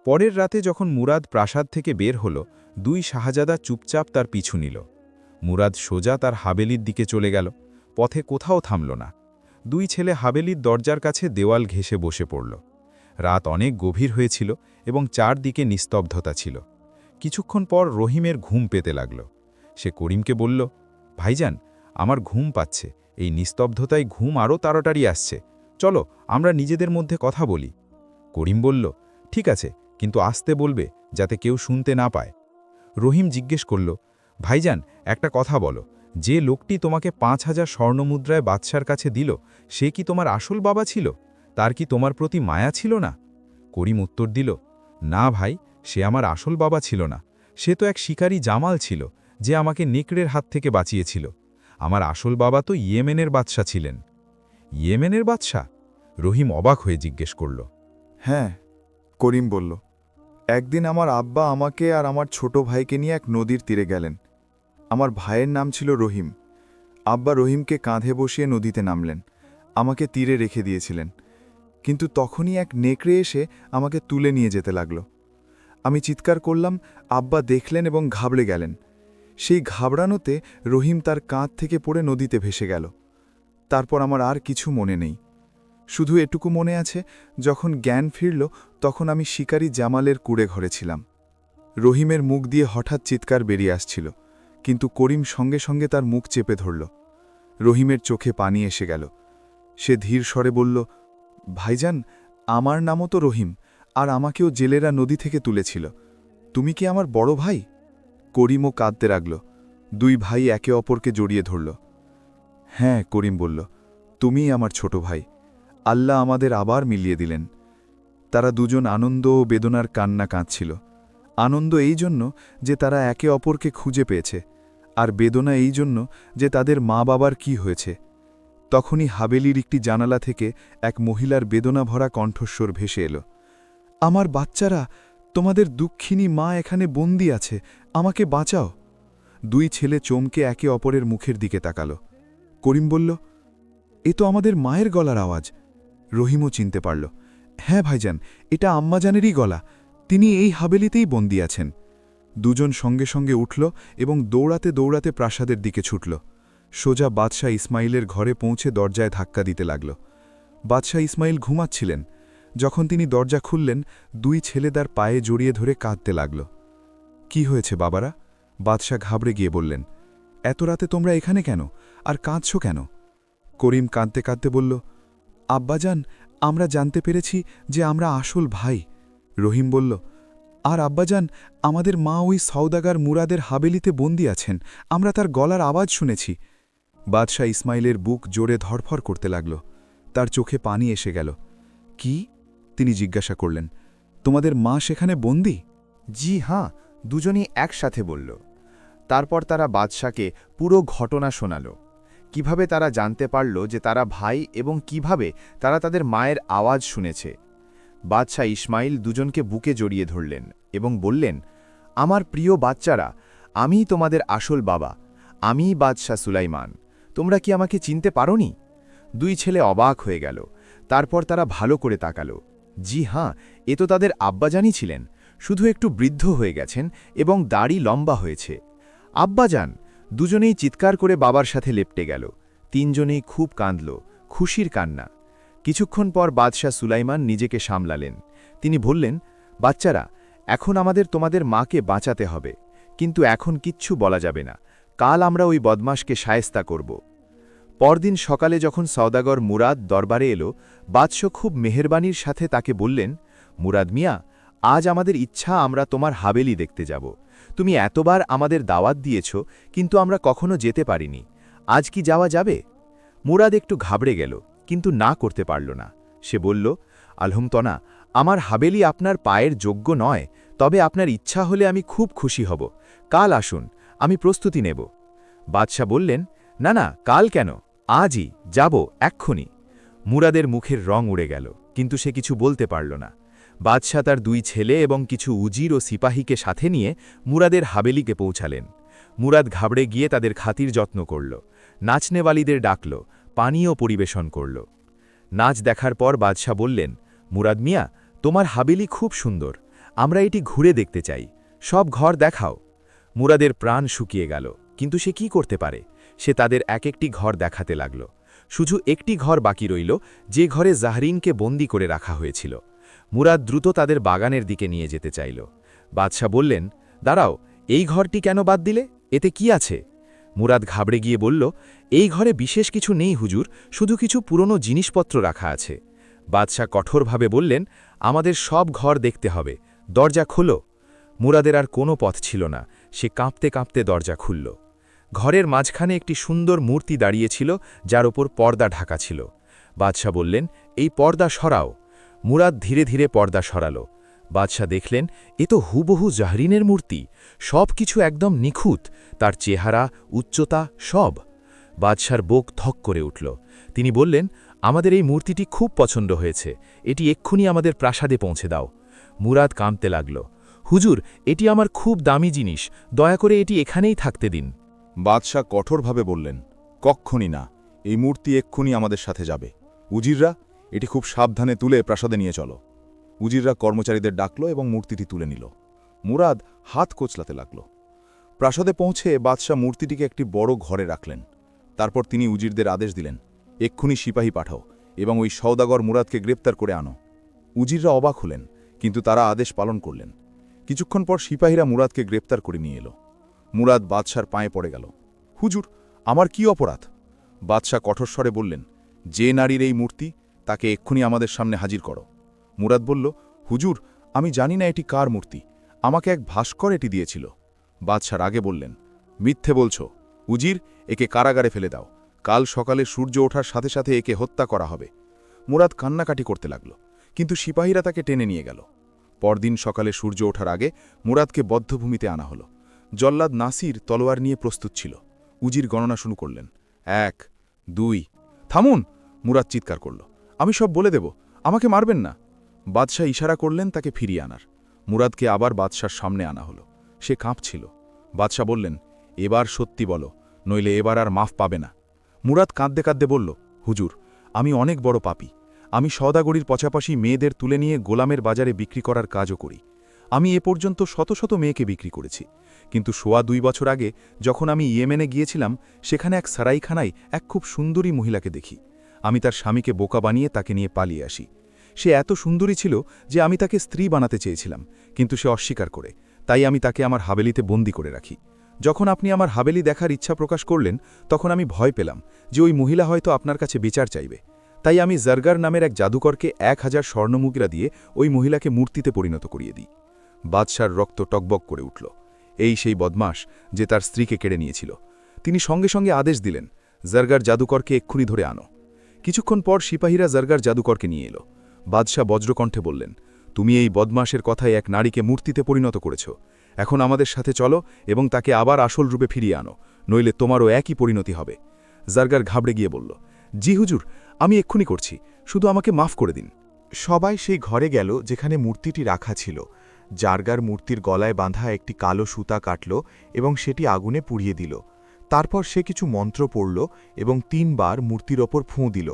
পরের রাতে যখন মুরাদ প্রাসাদ থেকে বের হল, 2 শাহজাদা চুপচাপ তার পিছু নিল। মুরাদ সোজা তার হাবেলির দিকে চলে গেল, পথে কোথাও থামল না। 2 ছেলে হাবেলির দরজার কাছে দেওয়াল ঘেঁষে বসে পড়ল। রাত অনেক গভীর হয়েছিল এবং চারদিকে নিস্তব্ধতা ছিল। কিছুক্ষণ পর রহিমের ঘুম পেতে লাগল। সে করিমকে বলল, ভাইজান, আমার ঘুম পাচ্ছে, এই নিস্তব্ধতায় ঘুম আরও তাড়াতাড়ি আসছে, চলো আমরা নিজেদের মধ্যে কথা বলি। করিম বলল, ঠিক আছে, কিন্তু আস্তে বলবে, যাতে কেউ শুনতে না পায়। রহিম জিজ্ঞেস করল, ভাইজান, একটা কথা বলো, যে লোকটি তোমাকে 5000 স্বর্ণমুদ্রায় বাদশার কাছে দিল, সে কি তোমার আসল বাবা ছিল? তার কি তোমার প্রতি মায়া ছিল না? করিম উত্তর দিল, না ভাই, সে আমার আসল বাবা ছিল না। সে তো এক শিকারী জামাল ছিল, যে আমাকে নেকড়ের হাত থেকে বাঁচিয়েছিল। আমার আসল বাবা তো ইয়েমেনের বাদশা ছিলেন। ইয়েমেনের বাদশা? রহিম অবাক হয়ে জিজ্ঞেস করল। হ্যাঁ, করিম বলল, একদিন আমার আব্বা আমাকে আর আমার ছোট ভাইকে নিয়ে এক নদীর তীরে গেলেন। আমার ভাইয়ের নাম ছিল রহিম। আব্বা রহিমকে কাঁধে বসিয়ে নদীতে নামলেন, আমাকে তীরে রেখে দিয়েছিলেন। কিন্তু তখনই এক নেকড়ে এসে আমাকে তুলে নিয়ে যেতে লাগল। আমি চিৎকার করলাম, আব্বা দেখলেন এবং ঘাবড়ে গেলেন। সেই ঘাবড়ানোতে রহিম তার কাঁধ থেকে পড়ে নদীতে ভেসে গেল। তারপর আমার আর কিছু মনে নেই। শুধু এটুকু মনে আছে, যখন জ্ঞান ফিরল তখন আমি শিকারী জামালের কুড়ে ঘরে ছিলাম। রহিমের মুখ দিয়ে হঠাৎ চিৎকার বেরিয়ে আসছিল, কিন্তু করিম সঙ্গে সঙ্গে তার মুখ চেপে ধরল। রহিমের চোখে পানি এসে গেল। সে ধীর স্বরে বলল, ভাইজান, আমার নামও তো রহিম, আর আমাকেও জেলেরা নদী থেকে তুলেছিল। তুমি কি আমার বড় ভাই? করিমও কাঁদতে লাগল। 2 ভাই একে অপরকে জড়িয়ে ধরল। হ্যাঁ, করিম বলল, তুমিই আমার ছোট ভাই। আল্লাহ আমাদের আবার মিলিয়ে দিলেন। তারা দুজন আনন্দ ও বেদনার কান্না কাঁদছিল। আনন্দ এই জন্য যে তারা একে অপরকে খুঁজে পেয়েছে, আর বেদনা এই জন্য যে তাদের মা বাবার কি হয়েছে। তখনই হাবেলির একটি জানালা থেকে এক মহিলার বেদনা ভরা কণ্ঠস্বর ভেসে এলো, আমার বাচ্চারা, তোমাদের দুঃখিনী মা এখানে বন্দী আছে, আমাকে বাঁচাও। 2 ছেলে চমকে একে অপরের মুখের দিকে তাকালো। করিম বলল, এ তো আমাদের মায়ের গলার আওয়াজ। রহিমও চিনতে পারল, হ্যাঁ ভাইজান, এটা আম্মাজানেরই গলা, তিনি এই হাবেলিতেই বন্দী আছেন। 2 জন সঙ্গে সঙ্গে উঠল এবং দৌড়াতে দৌড়াতে প্রাসাদের দিকে ছুটল। সোজা বাদশাহ ইসমাইলের ঘরে পৌঁছে দরজায় ধাক্কা দিতে লাগল। বাদশাহ ইসমাইল ঘুমাচ্ছিলেন। যখন তিনি দরজা খুললেন, 2 ছেলে তার পায়ে জড়িয়ে ধরে কাঁদতে লাগল। কি হয়েছে বাবারা? বাদশাহ ঘাবড়ে গিয়ে বললেন, এত রাতে তোমরা এখানে কেন, আর কাঁদছ কেন? করিম কাঁদতে কাঁদতে বলল, আব্বাজান, আমরা জানতে পেরেছি যে আমরা আসল ভাই। রহিম বলল, আর আব্বাজান, আমাদের মা ওই সওদাগার মুরাদের হাবেলিতে বন্দী আছেন, আমরা তার গলার আওয়াজ শুনেছি। বাদশাহ ইসমাইলের বুক জোরে ধড়ফড় করতে লাগল। তার চোখে পানি এসে গেল। কি? তিনি জিজ্ঞাসা করলেন, তোমাদের মা সেখানে বন্দী? জি হ্যাঁ, দুজনই একসাথে বলল। তারপর তারা বাদশাকে পুরো ঘটনা শোনাল। কিভাবে তারা জানতে পারল যে তারা ভাই এবং কিভাবে তারা তাদের মায়ের আওয়াজ শুনেছে। বাদশাহ ইসমাইল দুজনকে বুকে জড়িয়ে ধরলেন এবং বললেন, আমার প্রিয় বাচ্চারা, আমিই তোমাদের আসল বাবা, আমিই বাদশাহ সুলাইমান। তোমরা কি আমাকে চিনতে পারোনি? দুই ছেলে অবাক হয়ে গেল। তারপর তারা ভালো করে তাকালো। জি হ্যাঁ, এ তো তাদের আব্বাজানই ছিলেন, শুধু একটু বৃদ্ধ হয়ে গেছেন এবং দাড়ি লম্বা হয়েছে। আব্বাজান! দুজনেই চিৎকার করে বাবার সাথে লেপটে গেল। তিনজনেই খুব কাঁদল, খুশির কান্না। কিছুক্ষণ পর বাদশাহ সুলাইমান নিজেকে সামলালেন। তিনি বললেন, বাচ্চারা, এখন আমাদের তোমাদের মাকে বাঁচাতে হবে, কিন্তু এখন কিচ্ছু বলা যাবে না। কাল আমরা ওই বদমাশকে শায়েস্তা করব। পরদিন সকালে যখন সওদাগর মুরাদ দরবারে এলো, বাদশাহ খুব মেহেরবানির সাথে তাকে বললেন, মুরাদ মিয়া, আজ আমাদের ইচ্ছা আমরা তোমার হাবেলি দেখতে যাব। তুমি এতবার আমাদের দাওয়াত দিয়েছ, কিন্তু আমরা কখনো যেতে পারিনি। আজ কি যাওয়া যাবে? মুরাদ একটু ঘাবড়ে গেল, কিন্তু না করতে পারল না। সে বলল, আলহামতনা, আমার হাবেলি আপনার পায়ের যোগ্য নয়, তবে আপনার ইচ্ছা হলে আমি খুব খুশি হব। কাল আসুন, আমি প্রস্তুতি নেব। বাদশাহ বললেন, না না, কাল কেন, আজই যাব, এক্ষুনি। মুরাদের মুখের রং উড়ে গেল, কিন্তু সে কিছু বলতে পারল না। বাদশাহ তার দুই ছেলে এবং কিছু উজির ও সিপাহীকে সাথে নিয়ে মুরাদের হাবেলিকে পৌঁছালেন। মুরাদ ঘাবড়ে গিয়ে তাদের খাতির যত্ন করল, নাচনেওয়ালিদের ডাকল, পানীয় পরিবেশন করল। নাচ দেখার পর বাদশাহ বললেন, মুরাদ মিয়া, তোমার হাবেলি খুব সুন্দর, আমরা এটি ঘুরে দেখতে চাই, সব ঘর দেখাও। মুরাদের প্রাণ শুকিয়ে গেল, কিন্তু সে কি করতে পারে? সে তাদের এক একটি ঘর দেখাতে লাগল। শুধু একটি ঘর বাকি রইল, যে ঘরে জাহরিনকে বন্দি করে রাখা হয়েছিল। মুরাদ দ্রুত তাদের বাগানের দিকে নিয়ে যেতে চাইল। বাদশাহ বললেন, দাঁড়াও, এই ঘরটি কেন বাদ দিলে? এতে কি আছে? মুরাদ ঘাবড়ে গিয়ে বলল, এই ঘরে বিশেষ কিছু নেই হুজুর, শুধু কিছু পুরনো জিনিসপত্র রাখা আছে। বাদশাহ কঠোরভাবে বললেন, আমাদের সব ঘর দেখতে হবে, দরজা খোলো। মুরাদের আর কোনো পথ ছিল না, সে কাঁপতে কাঁপতে দরজা খুলল। ঘরের মাঝখানে একটি সুন্দর মূর্তি দাঁড়িয়েছিল, যার ওপর পর্দা ঢাকা ছিল। বাদশাহ বললেন, এই পর্দা সরাও। মুরাদ ধীরে ধীরে পর্দা সরাল। বাদশাহ দেখলেন, এ তো হুবহু জাহরিনের মূর্তি, সব কিছু একদম নিখুঁত, তার চেহারা, উচ্চতা, সব। বাদশার বুক ধক করে উঠল। তিনি বললেন, আমাদের এই মূর্তিটি খুব পছন্দ হয়েছে, এটি এক্ষুনি আমাদের প্রাসাদে পৌঁছে দাও। মুরাদ কাঁদতে লাগল, হুজুর, এটি আমার খুব দামি জিনিস, দয়া করে এটি এখানেই থাকতে দিন। বাদশাহ কঠোরভাবে বললেন, কক্ষণই না, এই মূর্তি এক্ষুনি আমাদের সাথে যাবে। উজিররা, এটি খুব সাবধানে তুলে প্রাসাদে নিয়ে চলো। উজিররা কর্মচারীদের ডাকল এবং মূর্তিটি তুলে নিল। মুরাদ হাত কোচলাতে লাগল। প্রাসাদে পৌঁছে বাদশাহ মূর্তিটিকে একটি বড় ঘরে রাখলেন। তারপর তিনি উজিরদের আদেশ দিলেন, এক্ষুনি সিপাহী পাঠাও এবং ওই সওদাগর মুরাদকে গ্রেপ্তার করে আনো। উজিররা অবাক হলেন, কিন্তু তারা আদেশ পালন করলেন। কিছুক্ষণ পর সিপাহীরা মুরাদকে গ্রেপ্তার করে নিয়ে এলো। মুরাদ বাদশার পায়ে পড়ে গেল, হুজুর, আমার কি অপরাধ? বাদশাহ কঠোর স্বরে বললেন, যে নারীর এই মূর্তি, তাকে এক্ষুনি আমাদের সামনে হাজির করো। মুরাদ বলল, হুজুর, আমি জানি না এটি কার মূর্তি, আমাকে এক ভাস্কর এটি দিয়েছিল। বাদশাহ রাগে বললেন, মিথ্যে বলছ, উজির, একে কারাগারে ফেলে দাও, কাল সকালে সূর্য ওঠার সাথে সাথে একে হত্যা করা হবে। মুরাদ কান্নাকাটি করতে লাগল, কিন্তু সিপাহীরা তাকে টেনে নিয়ে গেল। পরদিন সকালে সূর্য ওঠার আগে মুরাদকে বদ্ধভূমিতে আনা হল। জল্লাদ নাসির তলোয়ার নিয়ে প্রস্তুত ছিল। উজির গণনা শুরু করলেন, 1, 2, থামুন! মুরাদ চিৎকার করল, আমি সব বলে দেব, আমাকে মারবেন না। বাদশাহ ইশারা করলেন তাকে ফিরিয়ে আনার। মুরাদকে আবার বাদশার সামনে আনা হলো। সে কাঁপছিল। বাদশাহ বললেন, এবার সত্যি বলো, নইলে এবার আর মাফ পাবে না। মুরাদ কাঁদতে কাঁদতে বলল, হুজুর, আমি অনেক বড় পাপী। আমি সওদাগরির পাশাপাশি মেয়েদের তুলে নিয়ে গোলামের বাজারে বিক্রি করার কাজও করি। আমি এ পর্যন্ত শত শত মেয়েকে বিক্রি করেছি, কিন্তু সোয়া 2 বছর আগে যখন আমি ইয়েমেনে গিয়েছিলাম, সেখানে এক সারাইখানায় এক খুব সুন্দরী মহিলাকে দেখি। আমি তার স্বামীকে বোকা বানিয়ে তাকে নিয়ে পালিয়ে আসি। সে এত সুন্দরী ছিল যে আমি তাকে স্ত্রী বানাতে চেয়েছিলাম, কিন্তু সে অস্বীকার করে, তাই আমি তাকে আমার হাবেলিতে বন্দি করে রাখি। যখন আপনি আমার হাবেলি দেখার ইচ্ছা প্রকাশ করলেন, তখন আমি ভয় পেলাম যে ওই মহিলা হয়তো আপনার কাছে বিচার চাইবে। তাই আমি জারগার নামের এক জাদুকরকে 1000 স্বর্ণমুদ্রা দিয়ে ওই মহিলাকে মূর্তিতে পরিণত করিয়ে দিই। বাদশার রক্ত টকবক করে উঠল। এই সেই বদমাশ যে তার স্ত্রীকে কেড়ে নিয়েছিল। তিনি সঙ্গে সঙ্গে আদেশ দিলেন, জারগার জাদুকরকে এক্ষুনি ধরে আনো। কিছুক্ষণ পর সিপাহীরা জারগার জাদুকরকে নিয়ে এলো। বাদশাহ বজ্রকণ্ঠে বললেন, তুমি এই বদমাশের কথায় এক নারীকে মূর্তিতে পরিণত করেছ। এখন আমাদের সাথে চলো এবং তাকে আবার আসল রূপে ফিরিয়ে আনো, নইলে তোমারও একই পরিণতি হবে। জারগার ঘাবড়ে গিয়ে বলল, জি হুজুর, আমি এক্ষুনি করছি, শুধু আমাকে মাফ করে দিন। সবাই সেই ঘরে গেল যেখানে মূর্তিটি রাখা ছিল। জারগার মূর্তির গলায় বাঁধা একটি কালো সুতা কাটল এবং সেটি আগুনে পুড়িয়ে দিল। তারপর সে কিছু মন্ত্র পড়ল এবং 3 বার মূর্তির ওপর ফুঁ দিল।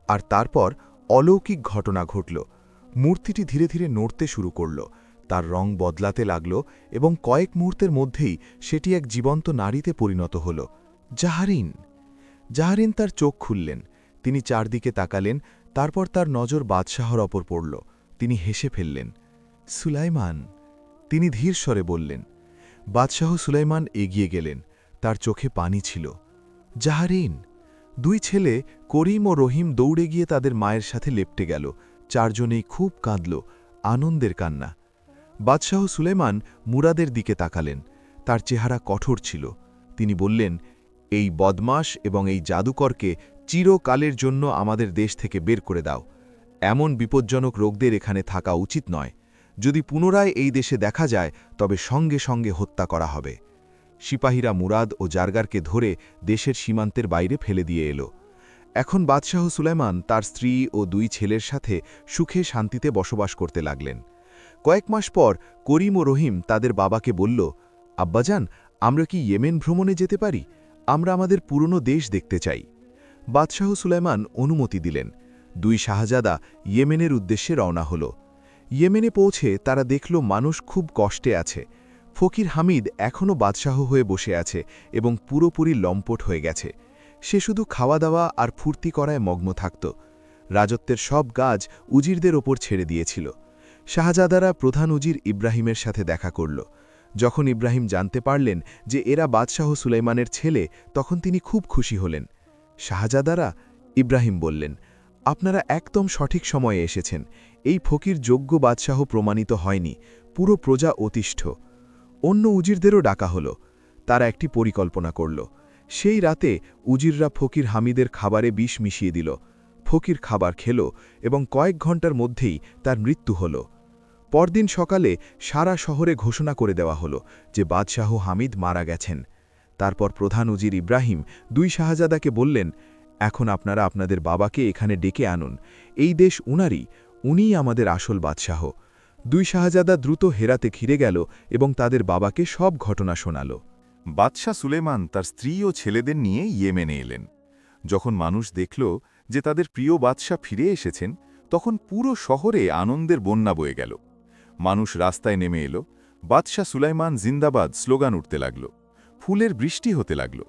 আর তারপর অলৌকিক ঘটনা ঘটল। মূর্তিটি ধীরে ধীরে নড়তে শুরু করল, তার রং বদলাতে লাগল এবং কয়েক মুহূর্তের মধ্যেই সেটি এক জীবন্ত নারীতে পরিণত হল। জাহারিন! জাহারিন তার চোখ খুললেন। তিনি চারদিকে তাকালেন, তারপর তার নজর বাদশাহর ওপর পড়ল। তিনি হেসে ফেললেন। সুলাইমান! তিনি ধীর স্বরে বললেন। বাদশাহ সুলাইমান এগিয়ে গেলেন, তার চোখে পানি ছিল। জাহারিন! 2 ছেলে করিম ও রহিম দৌড়ে গিয়ে তাদের মায়ের সাথে লেপ্টে গেল। 4 জনেই খুব কাঁদল, আনন্দের কান্না। বাদশাহ সুলাইমান মুরাদের দিকে তাকালেন, তার চেহারা কঠোর ছিল। তিনি বললেন, এই বদমাশ এবং এই জাদুকরকে চিরকালের জন্য আমাদের দেশ থেকে বের করে দাও। এমন বিপজ্জনক রোগদের এখানে থাকা উচিত নয়। যদি পুনরায় এই দেশে দেখা যায় তবে সঙ্গে সঙ্গে হত্যা করা হবে। সিপাহীরা মুরাদ ও জারগারকে ধরে দেশের সীমান্তের বাইরে ফেলে দিয়ে এলো। এখন বাদশাহ সুলাইমান তার স্ত্রী ও 2 ছেলের সাথে সুখে শান্তিতে বসবাস করতে লাগলেন। কয়েক মাস পর করিম ও রহিম তাদের বাবাকে বলল, আব্বাজান, আমরা কি ইয়েমেন ভ্রমণে যেতে পারি? আমরা আমাদের পুরনো দেশ দেখতে চাই। বাদশাহ সুলাইমান অনুমতি দিলেন। 2 শাহজাদা ইয়েমেনের উদ্দেশ্যে রওনা হল। ইয়েমেনে পৌঁছে তারা দেখল মানুষ খুব কষ্টে আছে। ফকির হামিদ এখনও বাদশাহ হয়ে বসে আছে এবং পুরোপুরি লম্পট হয়ে গেছে। সে শুধু খাওয়া দাওয়া আর ফুর্তি করায় মগ্ন থাকত। রাজত্বের সব কাজ উজিরদের ওপর ছেড়ে দিয়েছিল। শাহজাদারা প্রধান উজির ইব্রাহিমের সাথে দেখা করল। যখন ইব্রাহিম জানতে পারলেন যে এরা বাদশাহ সুলাইমানের ছেলে, তখন তিনি খুব খুশি হলেন। শাহজাদারা, ইব্রাহিম বললেন, আপনারা একদম সঠিক সময়ে এসেছেন। এই ফকির যোগ্য বাদশাহ প্রমাণিত হয়নি, পুরো প্রজা অতিষ্ঠ। অন্য উজিরদেরও ডাকা হল। তারা একটি পরিকল্পনা করল। সেই রাতে উজিররা ফকির হামিদের খাবারে বিষ মিশিয়ে দিল। ফকির খাবার খেল এবং কয়েক ঘন্টার মধ্যেই তার মৃত্যু হল। পরদিন সকালে সারা শহরে ঘোষণা করে দেওয়া হল যে বাদশাহ হামিদ মারা গেছেন। তারপর প্রধান উজির ইব্রাহিম 2 শাহজাদাকে বললেন, এখন আপনারা আপনাদের বাবাকে এখানে ডেকে আনুন। এই দেশ উনারই, উনিই আমাদের আসল বাদশাহ। 2 শাহজাদা দ্রুত হেরাতে ঘিরে গেল এবং তাদের বাবাকে সব ঘটনা শোনাল। বাদশাহ সুলেমান তার স্ত্রী ও ছেলেদের নিয়ে ইয়েমেনে এলেন। যখন মানুষ দেখল যে তাদের প্রিয় বাদশাহ ফিরে এসেছেন, তখন পুরো শহরে আনন্দের বন্যা বয়ে গেল। মানুষ রাস্তায় নেমে এলো, বাদশাহ সুলাইমান জিন্দাবাদ স্লোগান উঠতে লাগল। ফুলের বৃষ্টি হতে লাগল।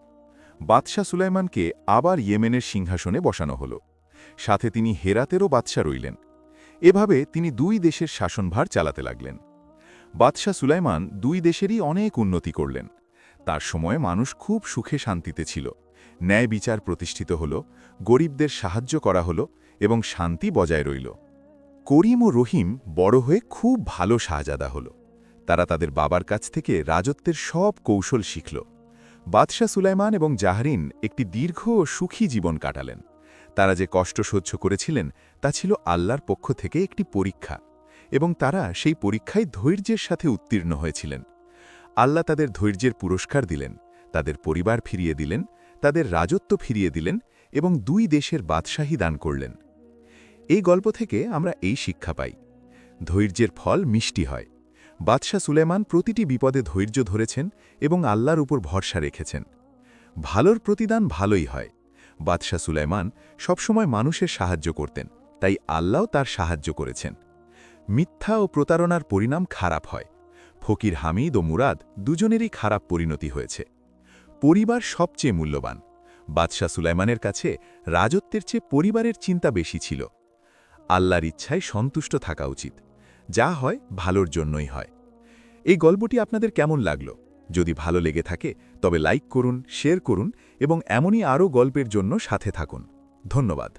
বাদশাহ সুলাইমানকে আবার ইয়েমেনের সিংহাসনে বসানো হল। সাথে তিনি হেরাতেরও বাদশাহ রইলেন। এভাবে তিনি 2 দেশের শাসনভার চালাতে লাগলেন। বাদশাহ সুলাইমান 2 দেশেরই অনেক উন্নতি করলেন। তার সময়ে মানুষ খুব সুখে শান্তিতে ছিল। ন্যায় বিচার প্রতিষ্ঠিত হল, গরিবদের সাহায্য করা হল এবং শান্তি বজায় রইল। করিম ও রহিম বড় হয়ে খুব ভালো শাহজাদা হল। তারা তাদের বাবার কাছ থেকে রাজত্বের সব কৌশল শিখল। বাদশাহ সুলাইমান এবং জাহারিন একটি দীর্ঘ ও সুখী জীবন কাটালেন। তারা যে কষ্ট সহ্য করেছিলেন তা ছিল আল্লাহর পক্ষ থেকে একটি পরীক্ষা, এবং তারা সেই পরীক্ষায় ধৈর্যের সাথে উত্তীর্ণ হয়েছিলেন। আল্লাহ তাদের ধৈর্যের পুরস্কার দিলেন, তাদের পরিবার ফিরিয়ে দিলেন, তাদের রাজত্ব ফিরিয়ে দিলেন এবং 2 দেশের বাদশাহী দান করলেন। এই গল্প থেকে আমরা এই শিক্ষা পাই, ধৈর্যের ফল মিষ্টি হয়। বাদশাহ সুলাইমান প্রতিটি বিপদে ধৈর্য ধরেছেন এবং আল্লাহর উপর ভরসা রেখেছেন। ভালোর প্রতিদান ভালোই হয়। বাদশাহ সুলাইমান সবসময় মানুষের সাহায্য করতেন, তাই আল্লাহও তার সাহায্য করেছেন। মিথ্যা ও প্রতারণার পরিণাম খারাপ হয়। ফকির হামিদ ও মুরাদ দুজনেরই খারাপ পরিণতি হয়েছে। পরিবার সবচেয়ে মূল্যবান। বাদশাহ সুলাইমানের কাছে রাজত্বের চেয়ে পরিবারের চিন্তা বেশি ছিল। আল্লাহর ইচ্ছায় সন্তুষ্ট থাকা উচিত। যা হয় ভালোর জন্যই হয়। এই গল্পটি আপনাদের কেমন লাগলো? যদি ভালো লেগে থাকে তবে লাইক করুন, শেয়ার করুন এবং এমনই আরও গল্পের জন্য সাথে থাকুন। ধন্যবাদ।